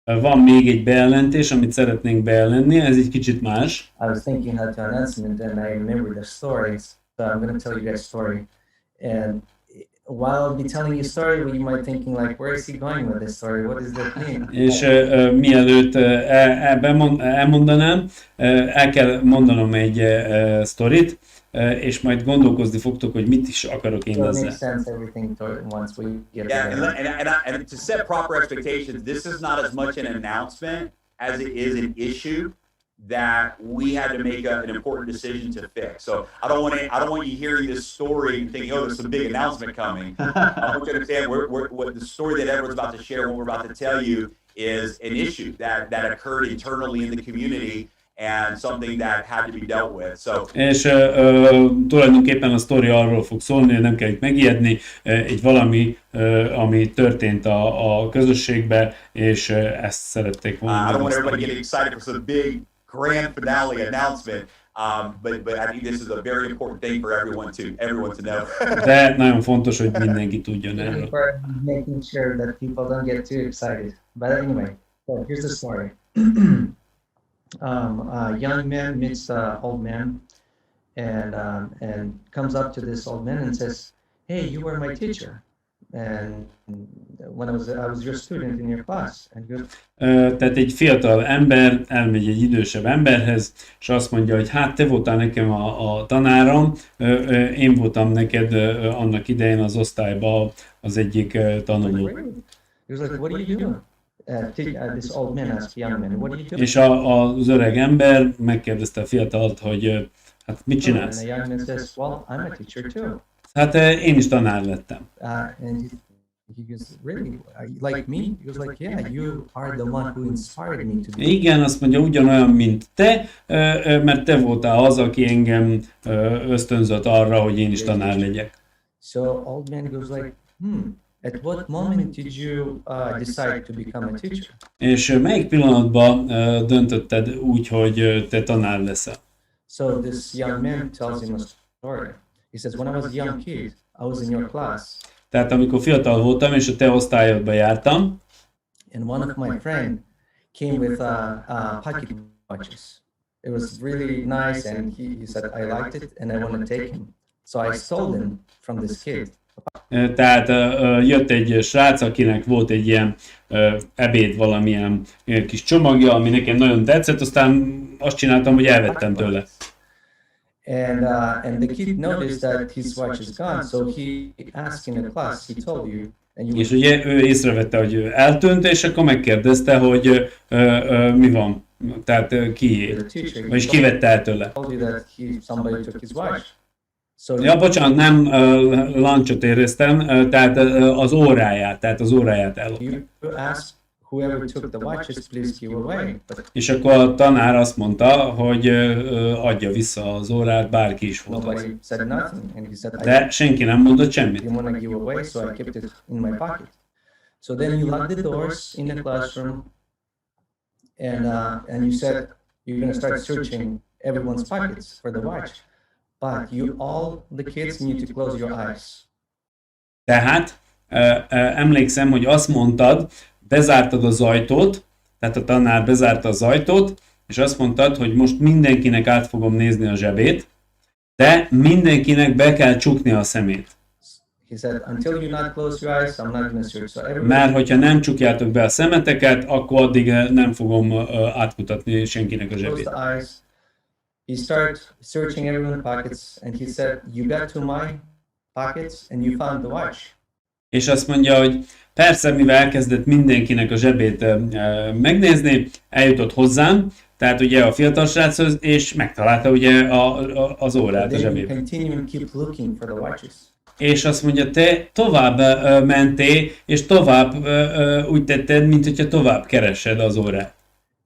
Van még egy bejelentés, amit szeretnénk bejelenteni, ez egy kicsit más. I was thinking how to announce it, and I remembered the story, so I'm going to tell you guys a story. And while I'll be telling you a story, you might thinking like, where is he going with this story? What does that mean? És mielőtt elmondanám, el kell mondanom egy sztorit, és majd gondolkozni fogtok, hogy mit is akarok én So it ezzel. makes sense everything once we get Yeah, together. and to set proper expectations, this is not as much an announcement as it is an issue that we had to make an important decision to fix. So I don't want you hearing this story and thinking, oh, there's some big announcement coming. I want you to understand what the story that everyone's about to share, what we're about to tell you, is an issue that occurred internally in the community and something that had to be dealt with. So És tulajdonképpen a sztori arról fog szólni, nem kell itt megijedni, egy valami, ami történt a közösségbe, és ezt szerették volna. I don't want everybody getting excited for some big grand finale announcement, but I think this is a very important thing for everyone to know. De nagyon fontos, hogy mindenki tudjon erről. For making sure that people don't get too excited. But anyway, so here's the story. A young man meets an old man, and comes up to this old man and says, "Hey, you were my teacher, and when I was your student in your class." And he goes, Tehát egy fiatal ember elmegy egy idősebb emberhez, és azt mondja, hogy hát te voltál nekem a tanárom, én voltam neked annak idején az osztályban az egyik tanuló. He was like, "What are you doing?" This old man asked the young man, "What are you doing?" És az öreg ember megkérdezte a fiatalt, hogy hát mit And csinálsz? the young man says, "Well, I'm a teacher too." Hát én is tanár lettem. And he goes, "Really? Like me?" He goes like, "Yeah, you are the one who inspired me to be." Igen, azt mondja, ugyanolyan, mint te, mert te voltál az, aki engem ösztönzött arra, hogy én is tanár legyek. So old man goes like, "At what moment did you decide to become a teacher?" És melyik pillanatban döntötted úgy, hogy te tanár leszel? So this young man tells him a story. He says, "When I was a young kid, I was in your class, Tehát amikor fiatal voltam, és a te osztályodba jártam, and one of my friend came with pocket watches. It was really nice, and he said I liked it, and I wanted to take him. So I stole them from this kid." tehát jött egy srác, akinek volt egy ilyen ebéd, valamilyen kis csomagja, ami nekem nagyon tetszett, aztán azt csináltam, hogy elvettem tőle. And the kid noticed that his watch is gone, so he asked in the class, he told you, and you És ugye ő észrevette, hogy eltűnt, és akkor megkérdezte, hogy mi van, tehát kié, the teacher vagyis ki vette el tőle. told you that somebody took his watch. So Ja, bocsánat, nem lancsot éreztem, tehát az óráját ellopta. you ask whoever took the watches, please give away. But És akkor a tanár azt mondta, hogy adja vissza az órát, bárki is volt az. nobody said nothing, and he said, De senki nem mondott semmit. didn't want to give away, so I kept it in my pocket. So then you locked the doors in the classroom, and you said you're going to start searching everyone's pockets for the watch. But all the kids need to close your eyes. Tehát emlékszem, hogy azt mondtad, bezártad az ajtót, tehát a tanár bezárta az ajtót, és azt mondtad, hogy most mindenkinek át fogom nézni a zsebét, de mindenkinek be kell csukni a szemét. He said, until you not close your eyes, I'm not going to search. So everybody Mert hogyha nem csukjátok be a szemeteket, akkor addig nem fogom átkutatni senkinek a closed zsebét. the eyes. He started searching everyone's pockets, and he said, you got to my pockets, and you found the watch. És azt mondja, hogy persze, mivel elkezdett mindenkinek a zsebét megnézni, eljutott hozzám, tehát ugye a fiatal sráchoz, és megtalálta ugye az órát a Then you zsebében. continue and keep looking for the watches. És azt mondja, te tovább mentél, és tovább úgy tetted, mint hogyha tovább keresed az órát.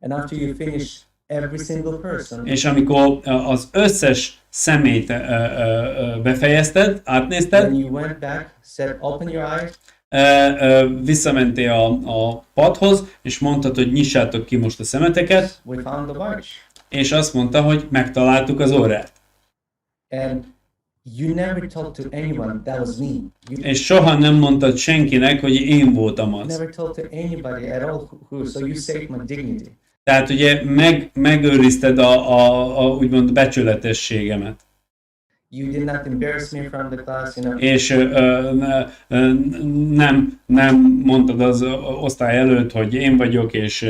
And after you finish every single person, És amikor az összes szemét befejezted, átnézted, then you went back, said, open your eyes, visszamentél a padhoz, és mondtad, hogy nyissátok ki most a szemeteket, we found the watch. és azt mondta, hogy megtaláltuk az órát. And you never told to anyone that was me. You És soha nem mondtad senkinek, hogy én voltam az. never told to anybody at all so you saved my dignity. Tehát ugye megőrizted a úgymond becsületességemet. You did not embarrass me from the class, you know. És nem mondtad az osztály előtt, hogy én vagyok, és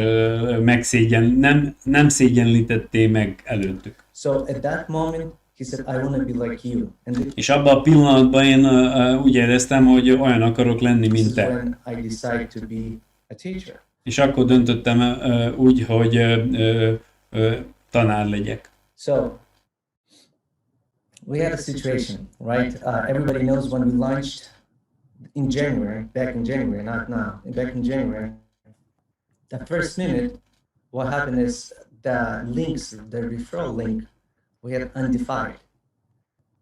nem szégyenlítettél meg előttük. So at that moment, he said, I want to be like you. And És abban a pillanatban én úgy éreztem, hogy olyan akarok lenni, this mint is te. when I decided to be a teacher. És akkor döntöttem úgy, hogy tanár legyek. So we had a situation, right? Everybody knows when we launched in January, back in January, not now, back in January. The first minute, what happened is the links, the referral link, we had undefined.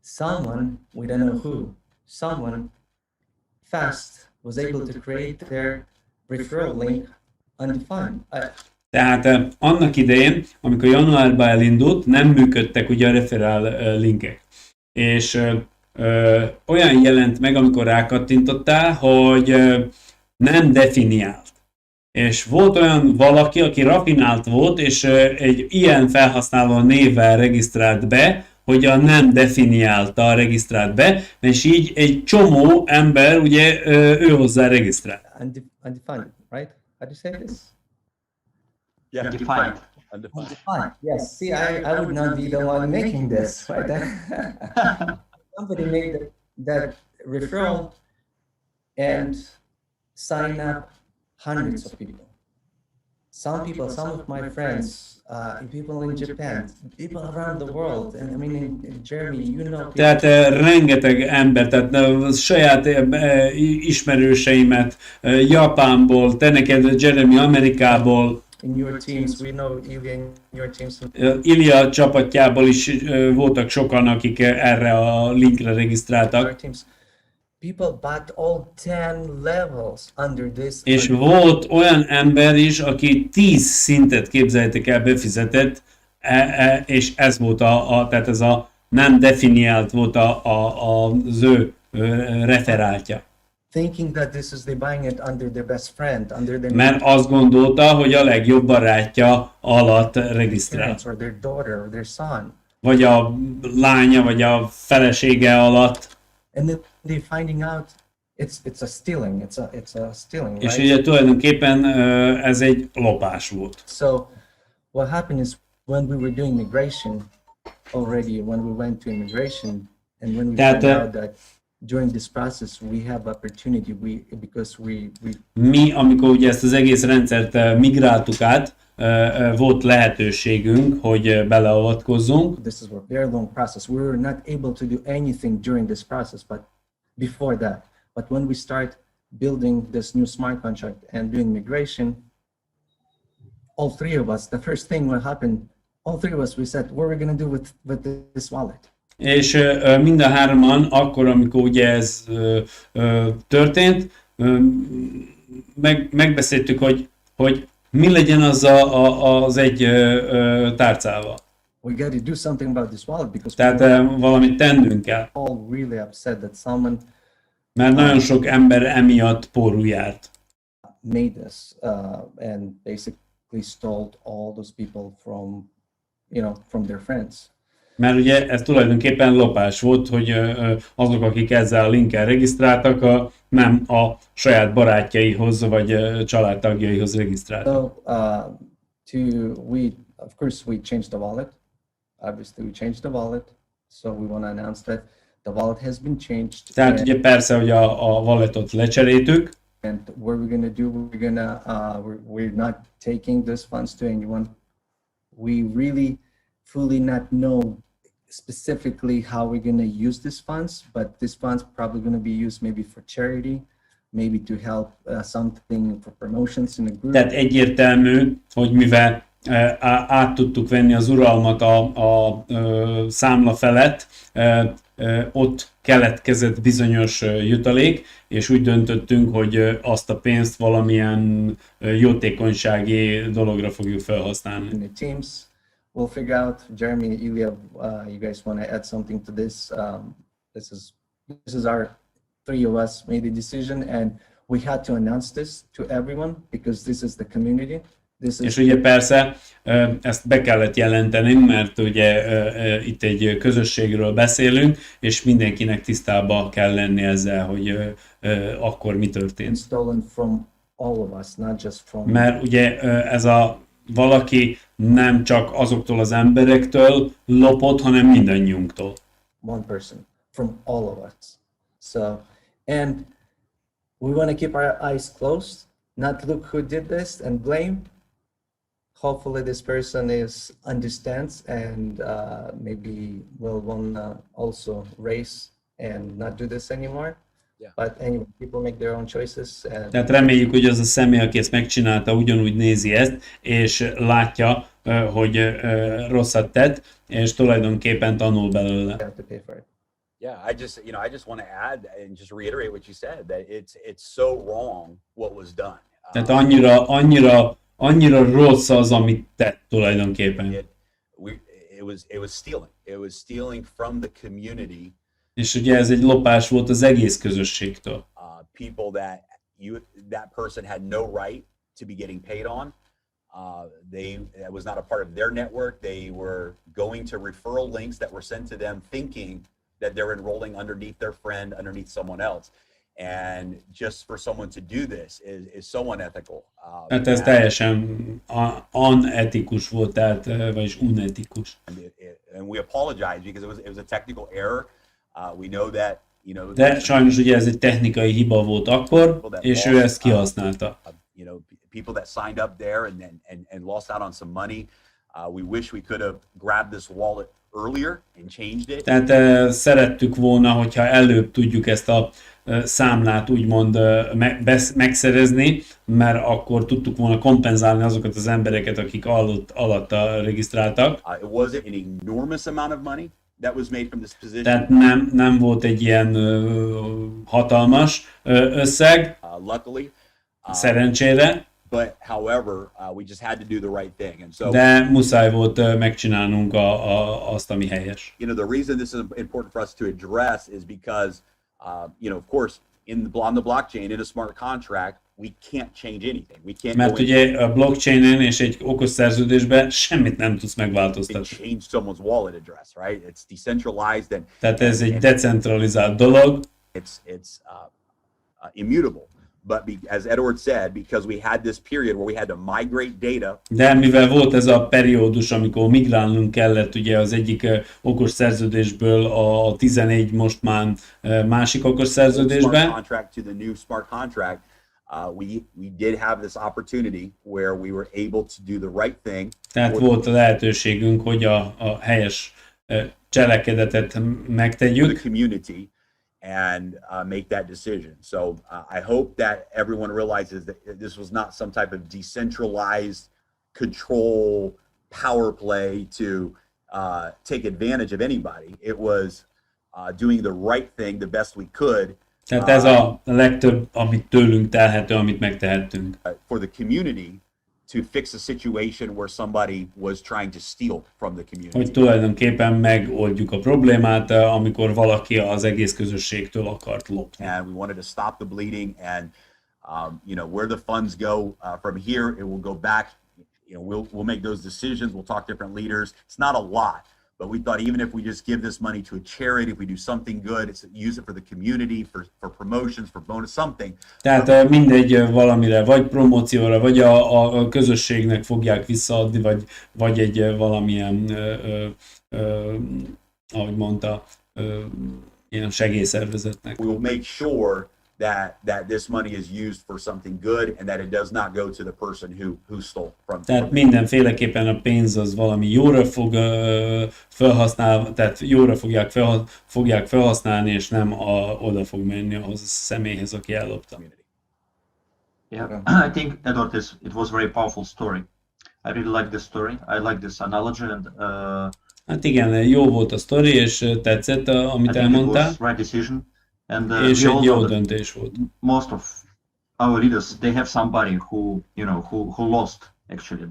Someone, we don't know who, someone fast was able to create their referral link undefined. Tehát annak idején, amikor januárban elindult, nem működtek ugye a referál linkek. És olyan jelent meg, amikor rákattintottál, hogy nem definiált. És volt olyan valaki, aki rafinált volt, és egy ilyen felhasználó névvel regisztrált be, hogy a nem definiálta regisztrált be, és így egy csomó ember ugye ő hozzá regisztrált. Undefined, right? How do you say this? Yeah. Defined. Undefined. Undefined. Yes. See, I would not be the one making this, right? Somebody made that referral and sign up hundreds of people. Some people, some of my friends, people in Japan, people around the world, and I mean in Germany, you know. Tehát rengeteg ember, tehát saját ismerőseimet Japánból, te neked Jeremy Amerikából, In your teams, we know Ilya in your teams. Ilya csapatjából is voltak sokan, akik erre a linkre regisztráltak. Our teams. People bought all 10 levels under this. És volt olyan ember is, aki 10 szintet, képzeljétek el, befizetett, és ez volt tehát ez a nem definiált volt az ő referáltja. Thinking that this is they buying it under their best friend, under their Mert azt gondolta, hogy a legjobb barátja alatt regisztrál. parents or their daughter or their son. Vagy a lánya, vagy a felesége alatt. And then they're finding out it's a stealing. It's a stealing, És right? ugye tulajdonképpen ez egy lopás volt. So what happened is when we were doing migration already, when we went to immigration, and when we Tehát, found out that during this process we have opportunity, because we Mi, amikor ugye ezt az egész rendszert migráltuk át, volt lehetőségünk, hogy beleavatkozzunk. this is a very long process. We were not able to do anything during this process, but before that. But when we start building this new smart contract and doing migration, all three of us, the first thing what happened, all three of us, we said, what are we going to do with this wallet? És mind a hárman akkor, amikor ugye ez történt, megbeszéltük, hogy mi legyen az egy tárcával. We got to do something about this wallet because Tehát valamit tennünk kell, all really upset that someone mert nagyon sok ember emiatt pórul járt. made this and basically stole all those people from their friends. Mert ugye ez tulajdonképpen lopás volt, hogy azok, akik ezzel a linkkel regisztráltak, nem a saját barátjaihoz vagy családtagjaihoz regisztráltak. So of course we changed the wallet. Obviously we changed the wallet. So we want to announce that the wallet has been changed. Tehát ugye persze, hogy a walletot lecseréltük, And what we're gonna do, we're not taking these funds to anyone. We really fully not know specifically how we're gonna use these funds, but these funds probably gonna be used maybe for charity, maybe to help something for promotions in a group. tehát egyértelmű, hogy mivel át tudtuk venni az uralmat a számla felett, ott keletkezett bizonyos jutalék, és úgy döntöttünk, hogy azt a pénzt valamilyen jótékonysági dologra fogjuk felhasználni. In the teams, we'll figure out. Jeremy, Ilya, you guys want to add something to this? This is our three of us made the decision, and we had to announce this to everyone because this is the community. És ugye persze ezt be kellett jelenteni, mert ugye itt egy közösségről beszélünk, és mindenkinek tisztában kell lenni ezzel, hogy akkor mi történt. stolen from all of us, not just from Mert ugye ez a valaki nem csak azoktól az emberektől lopott, hanem mindannyiunktól. one person, from all of us. So, and we want to keep our eyes closed, not look who did this and blame. Hopefully this person understands and maybe will want to also raise and not do this anymore. Yeah. But anyway, people make their own choices. And Tehát reméljük, hogy az a személy, aki ezt megcsinálta, ugyanúgy nézi ezt, és látja, hogy rosszat tett, és tulajdonképpen tanul belőle. have to pay for it. Yeah, I just want to add and just reiterate what you said, that it's so wrong what was done. Tehát annyira rossz az, amit tett tulajdonképpen. It was stealing. It was stealing from the community. És ugye ez egy lopás volt az egész közösségtől. People that person had no right to be getting paid on. That was not a part of their network. They were going to referral links that were sent to them thinking that they're enrolling underneath their friend, underneath someone else. And just for someone to do this is so unethical. Hát ez teljesen unetikus volt, tehát, vagyis unetikus. And we apologize because it was a technical error. We know that, De sajnos ugye ez egy technikai hiba volt akkor, és ő ezt kihasználta. People that signed up there and lost out on some money. We wish we could have grabbed this wallet earlier and changed it. Tehát szerettük volna, hogyha előbb tudjuk ezt a számlát úgymond megszerezni, mert akkor tudtuk volna kompenzálni azokat az embereket, akik alatta regisztráltak. It wasn't an enormous amount of money that was made from this position. Tehát nem volt egy ilyen hatalmas összeg, Luckily. szerencsére. But however, we just had to do the right thing. And so, De muszáj volt megcsinálnunk azt, ami helyes. the reason this is important for us to address is because, of course, on the blockchain, in a smart contract, we can't change anything. We can't Mert ugye a blockchainen és egy okos szerződésben semmit nem tudsz megváltoztatni. change someone's wallet address, right? It's decentralized and Tehát ez egy decentralizált dolog. it's immutable. But as Edward said, because we had this period where we had to migrate data. De mivel volt ez a periódus, amikor migrálnunk kellett ugye az egyik okos szerződésből a 11 most már másik okos szerződésbe. Smart contract to the new smart contract. We did have this opportunity where we were able to do the right thing. Tehát volt a lehetőségünk, hogy a helyes cselekedetet For megtegyük. the community and make that decision. So I hope that everyone realizes that this was not some type of decentralized control power play to take advantage of anybody. It was doing the right thing the best we could. Tehát ez a legtöbb, amit tőlünk telhető, amit megtehettünk. For the community to fix a situation where somebody was trying to steal from the community. Hogy tulajdonképpen megoldjuk a problémát, amikor valaki az egész közösségtől akart lopni. And we wanted to stop the bleeding, and where the funds go from here, it will go back. We'll make those decisions. We'll talk to different leaders. It's not a lot, but we thought even if we just give this money to a charity, if we do something good, use it for the community, for promotions, for bonus, something. Tehát mindegy valamire, vagy promócióra, vagy a közösségnek fogják visszaadni, vagy egy valamilyen, ahogy mondta, ilyen segélyszervezetnek. We will make sure that this money is used for something good and that it does not go to the person who stole from. Tehát mindenféleképpen a pénz az valami jóra fog felhasználni, tehát jóra fogják felhasználni, és nem oda fog menni ahhoz a személyhez, aki ellopta. Yeah, I think Edward, it was a very powerful story. I really like this story. I like this analogy, and Hát igen, jó volt a sztori, és tetszett, amit I think it elmondtál, was right decision. And és we egy all jó know that döntés volt. most of our leaders, they have somebody who who lost actually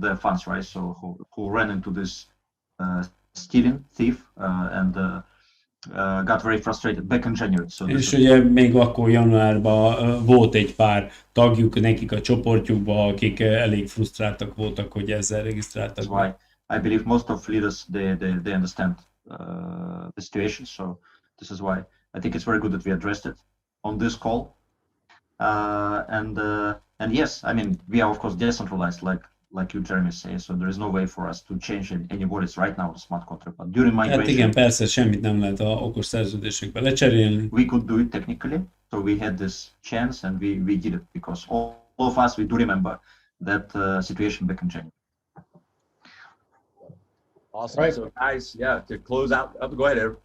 the funds, right? So who ran into this stealing thief, and got very frustrated back in January. So És ugye még akkor januárban volt egy pár tagjuk nekik a csoportjukban, akik elég frusztráltak voltak, hogy ezzel regisztráltak. That's why I believe most of leaders they understand the situation. So this is why I think it's very good that we addressed it on this call. And yes, I mean we are of course decentralized, like you, Jeremy, say. So there is no way for us to change any bodies right now the smart contract. But during migration, Hát igen, persze semmit nem lehet a okos szerződésekbe lecserélni. we could do it technically. So we had this chance and we did it because all of us we do remember that situation back in January. Awesome. Right. So guys, yeah, to close out, go ahead, Ed.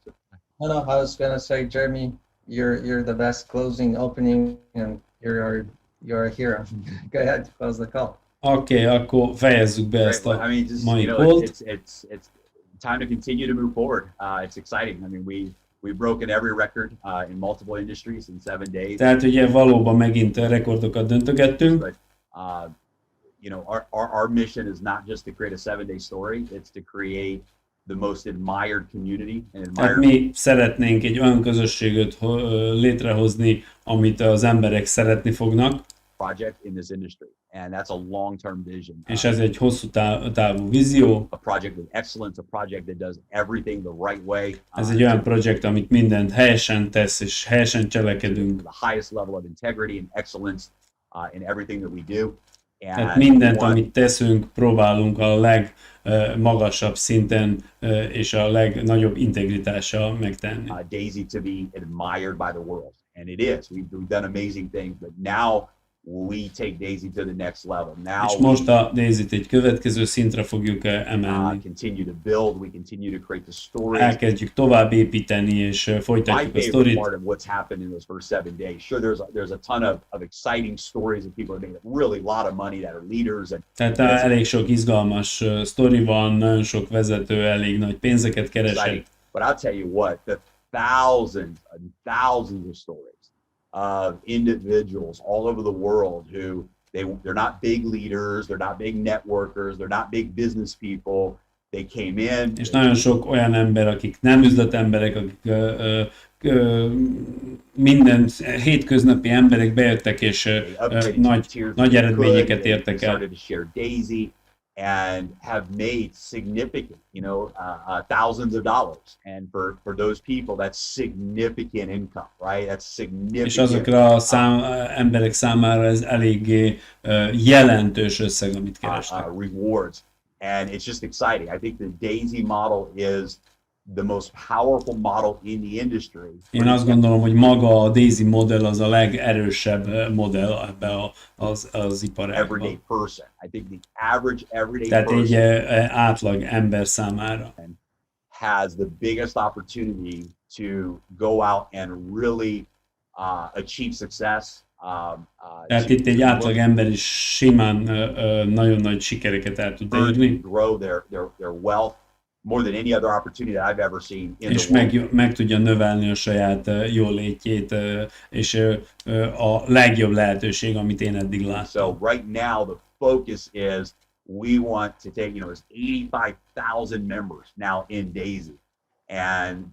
No, I was gonna say, Jeremy, you're the best closing opening, and you're a hero. Go ahead, close the call. Oké, akkor fejezzük be ezt Great. a I mean, just, mai you know, call-t. it's time to continue to move forward. It's exciting. I mean, we've broken every record in multiple industries in 7 days. Tehát ugye valóban megint rekordokat döntögettünk. But you know, our mission is not just to create a 7-day story; it's to create the most admired community and Tehát mi szeretnénk egy olyan közösséget létrehozni, amit az emberek szeretni fognak, project in this industry, and that's a long-term vision. és ez egy hosszú távú vízió. A project with excellence, a project that does everything the right way. Ez egy olyan projekt, amit mindent helyesen tesz, és helyesen cselekedünk. The highest level of integrity and excellence in everything that we do. Tehát mindent, amit teszünk, próbálunk a legmagasabb szinten és a legnagyobb integritással megtenni. Daisy to be admired by the world, and it is. We've done amazing things, but now we take Daisy to the next level. Now És most a Daisy-t egy következő szintre fogjuk emelni. continue to build, we continue to create the stories. Elkezdjük tovább építeni, és My folytatjuk a favorite sztorit. part of what's happened in those first 7 days. Sure, there's a ton of exciting stories of people that made really a lot of money that are leaders and Tehát elég sok izgalmas sztori van, nagyon sok vezető elég nagy pénzeket keresett. exciting. But I'll tell you what, the thousands and thousands of stories of individuals all over the world who they're not big leaders, they're not big networkers, they're not big business people. They came in. És nagyon sok olyan ember, akik nem üzletemberek, akik minden hétköznapi emberek bejöttek, és nagy eredményeket értek el. Started to share Daisy and have made significant, thousands of dollars. And for those people, that's significant income, right? That's significant. És azokra a emberek számára ez eléggé jelentős összeg, amit keresnek. Rewards. And it's just exciting. I think the Daisy model is the most powerful model in the industry. Én azt gondolom, hogy maga a Daisy modell az a legerősebb modell ebbe az iparágban. Everyday person. I think the average everyday Tehát egy person átlag ember számára. has the biggest opportunity to go out and really achieve success. Tehát itt egy átlag ember is simán nagyon nagy sikereket el tud érni. Grow their wealth more than any other opportunity that I've ever seen in És the world. meg tudja növelni a saját jólétjét, és a legjobb lehetőség, amit én eddig láttam. So right now the focus is we want to take, there's 85,000 members now in Daisy, and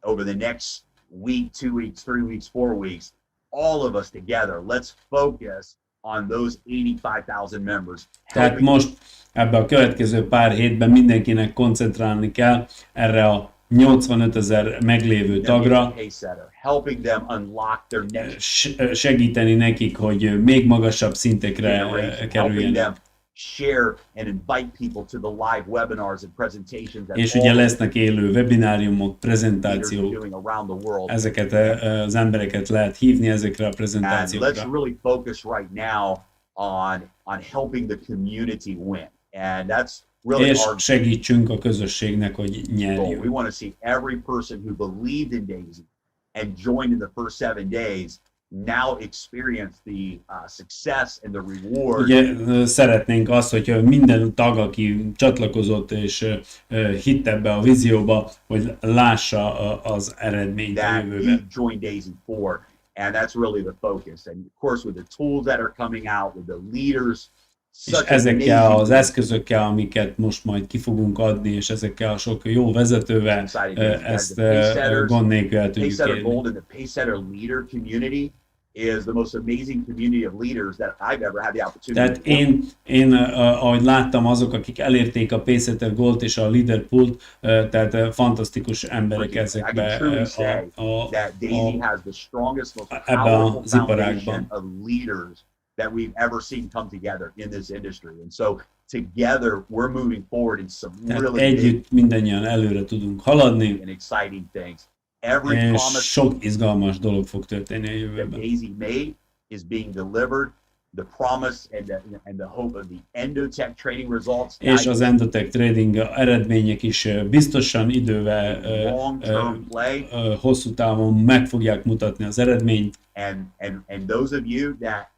over the next week, 2 weeks, 3 weeks, 4 weeks, all of us together, let's focus on those 85,000 members. Tehát most ebben a következő pár hétben mindenkinek koncentrálni kell erre a 85 000 meglévő tagra, helping them unlock their next segíteni nekik, hogy még magasabb szintekre kerüljenek. Share and invite people to the live webinars and presentations that És ugye lesznek élő webináriumok, prezentációk, doing around the world. ezeket az embereket lehet hívni ezekre a And let's prezentációkra. really focus right now on helping the community win. And that's really És our segítsünk a közösségnek, hogy goal. We nyerjünk. want to see every person who believed in Daisy and joined in the first 7 days now experience the success and the reward. Ugye szeretnénk azt, hogy minden tag, aki csatlakozott és hitt ebbe a vízióba, hogy lássa az eredményt a That he jövőben. joined Daisy for, and that's really the focus. And of course, with the tools that are coming out, with the leaders És ezekkel az eszközökkel, amiket most majd ki fogunk adni, és ezekkel a sok jó vezetővel, ezt gond nélkül el tudjuk érni. Gold and the Pacesetter leader community is the most amazing community of leaders that I've ever had the opportunity. Tehát én ahogy láttam, azok, akik elérték a Pacesetter Gold és a Leader Pool-t, tehát fantasztikus emberek ezekbe ebben az iparágban. That we've ever seen come together in this industry, and so together we're moving forward in some really együtt mindannyian előre tudunk haladni, and exciting things. És sok izgalmas dolog fog történni a jövőben. D.AI.SY made is being delivered. The promise and the hope of the Endotech trading results. És az Endotech trading eredmények is biztosan idővel hosszú távon meg fogják mutatni az eredményt. And those of you that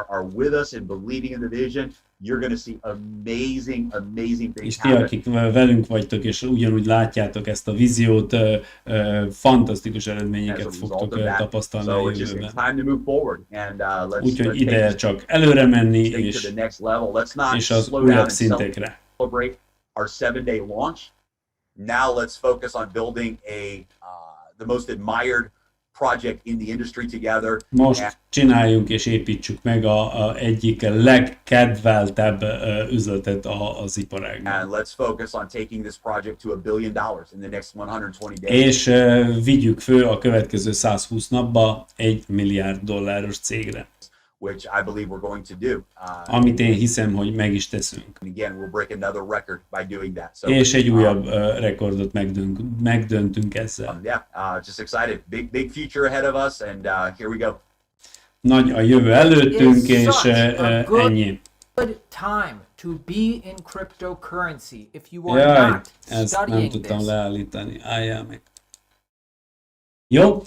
are with us and believing in the vision, you're going to see amazing things. És ti, akik velünk vagytok, és ugyanúgy látjátok ezt a víziót, fantasztikus eredményeket fogtok tapasztalni a jövőben. Úgyhogy ideje csak előre menni, és az újabb szintekre. Our 7-day launch. Now let's focus on building the most admired project in the industry together. Most csináljunk és építsük meg a egyik legkedveltebb üzletet az iparágban. And let's focus on taking this project to $1 billion in the next 120 days. És vigyük fő a következő 120 napba $1 milliárd cégre. Which I believe we're going to do. Amit én hiszem, hogy meg is teszünk. Again, we'll break another record by doing that. So, és egy újabb rekordot megdöntünk ezzel. Just excited. Big future ahead of us, and here we go. Nagy a jövő előttünk, és ennyi. Good time to be in cryptocurrency if you are not ezt nem tudtam leállítani. Álljál meg. Jó,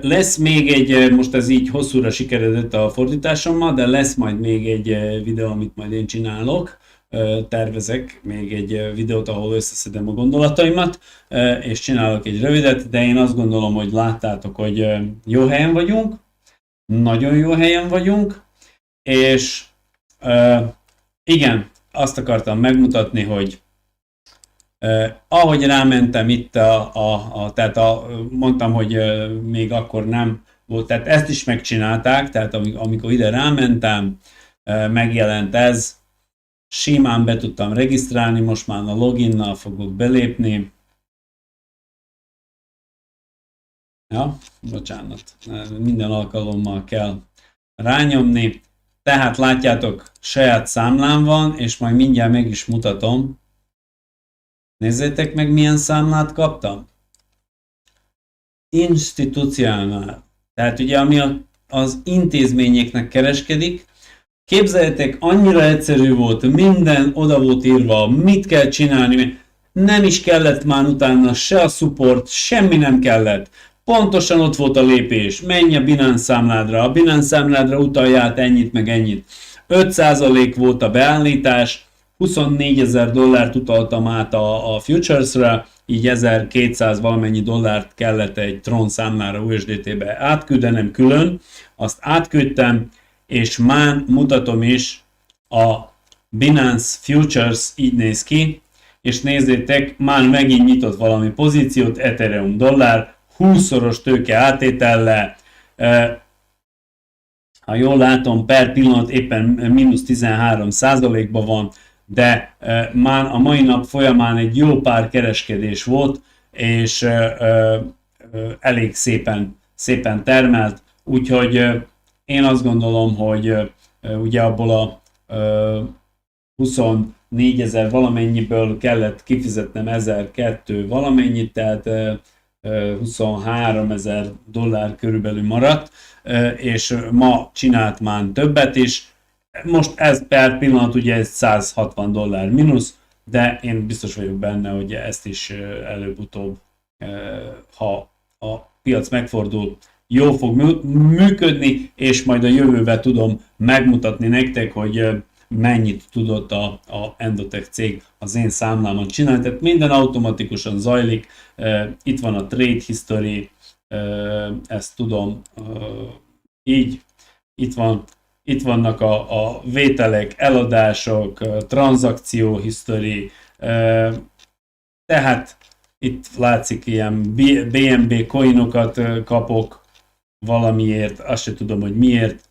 lesz még egy, most ez így hosszúra sikeredett a fordításommal, de lesz majd még egy videó, amit majd én csinálok. Tervezek még egy videót, ahol összeszedem a gondolataimat, és csinálok egy rövidet, de én azt gondolom, hogy láttátok, hogy jó helyen vagyunk, nagyon jó helyen vagyunk, és igen, azt akartam megmutatni, hogy ahogy rámentem itt tehát mondtam, hogy még akkor nem volt, tehát ezt is megcsinálták, tehát amikor ide rámentem, megjelent ez, simán be tudtam regisztrálni, most már a loginnal fogok belépni. Ja, bocsánat, minden alkalommal kell rányomni. Tehát látjátok, saját számlám van, és majd mindjárt meg is mutatom. Nézzétek meg, milyen számlát kaptam. Institucionál. Tehát ugye, ami az intézményeknek kereskedik. Képzeljétek, annyira egyszerű volt, minden oda volt írva, mit kell csinálni. Nem is kellett már utána se a support, semmi nem kellett. Pontosan ott volt a lépés. Menj a Binance számládra, a Binance számládra utalj át ennyit meg ennyit. 5% volt a beállítás. $24,000 utaltam át a futuresra, így 1200 valamennyi dollárt kellett egy Tron számlára USDT-be átküldenem külön, azt átküldtem, és már mutatom is a Binance Futures, így néz ki, és nézzétek, már megint nyitott valami pozíciót, Ethereum dollár, 20-szoros tőke átétellel, ha jól látom, per pillanat éppen mínusz 13%-ban van, de már a mai nap folyamán egy jó pár kereskedés volt, és elég szépen termelt, úgyhogy én azt gondolom, hogy ugye abból a 24,000 valamennyiből kellett kifizetnem 1.200 valamennyit, tehát $23,000 körülbelül maradt, és ma csinált már többet is. Most ez per pillanat ugye ez $160 mínusz, de én biztos vagyok benne, hogy ezt is előbb-utóbb, ha a piac megfordul, jól fog működni, és majd a jövőben tudom megmutatni nektek, hogy mennyit tudott a Endotech cég az én számlámon csinálni. Tehát minden automatikusan zajlik, itt van a Trade History, ezt tudom így, itt van itt vannak a vételek, eladások, tranzakció history, tehát itt látszik ilyen BNB coinokat kapok valamiért, azt se tudom, hogy miért,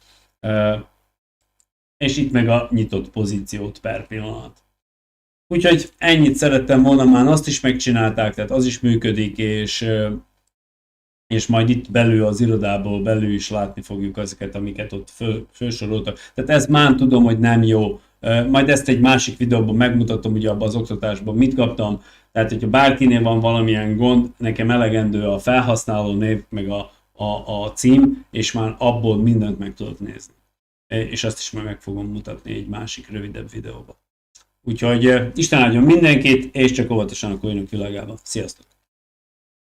és itt meg a nyitott pozíciót per pillanat. Úgyhogy ennyit szerettem volna, már azt is megcsinálták, tehát az is működik, és majd itt belül az irodából belül is látni fogjuk ezeket, amiket ott felsoroltak. Tehát ezt már tudom, hogy nem jó. Majd ezt egy másik videóban megmutatom, ugye abban az oktatásban mit kaptam. Tehát, hogyha bárkinél van valamilyen gond, nekem elegendő a felhasználó név, meg a cím, és már abból mindent meg tudok nézni. És azt is meg fogom mutatni egy másik rövidebb videóban. Úgyhogy Isten áldjon mindenkit, és csak óvatosan a coinok világában. Sziasztok!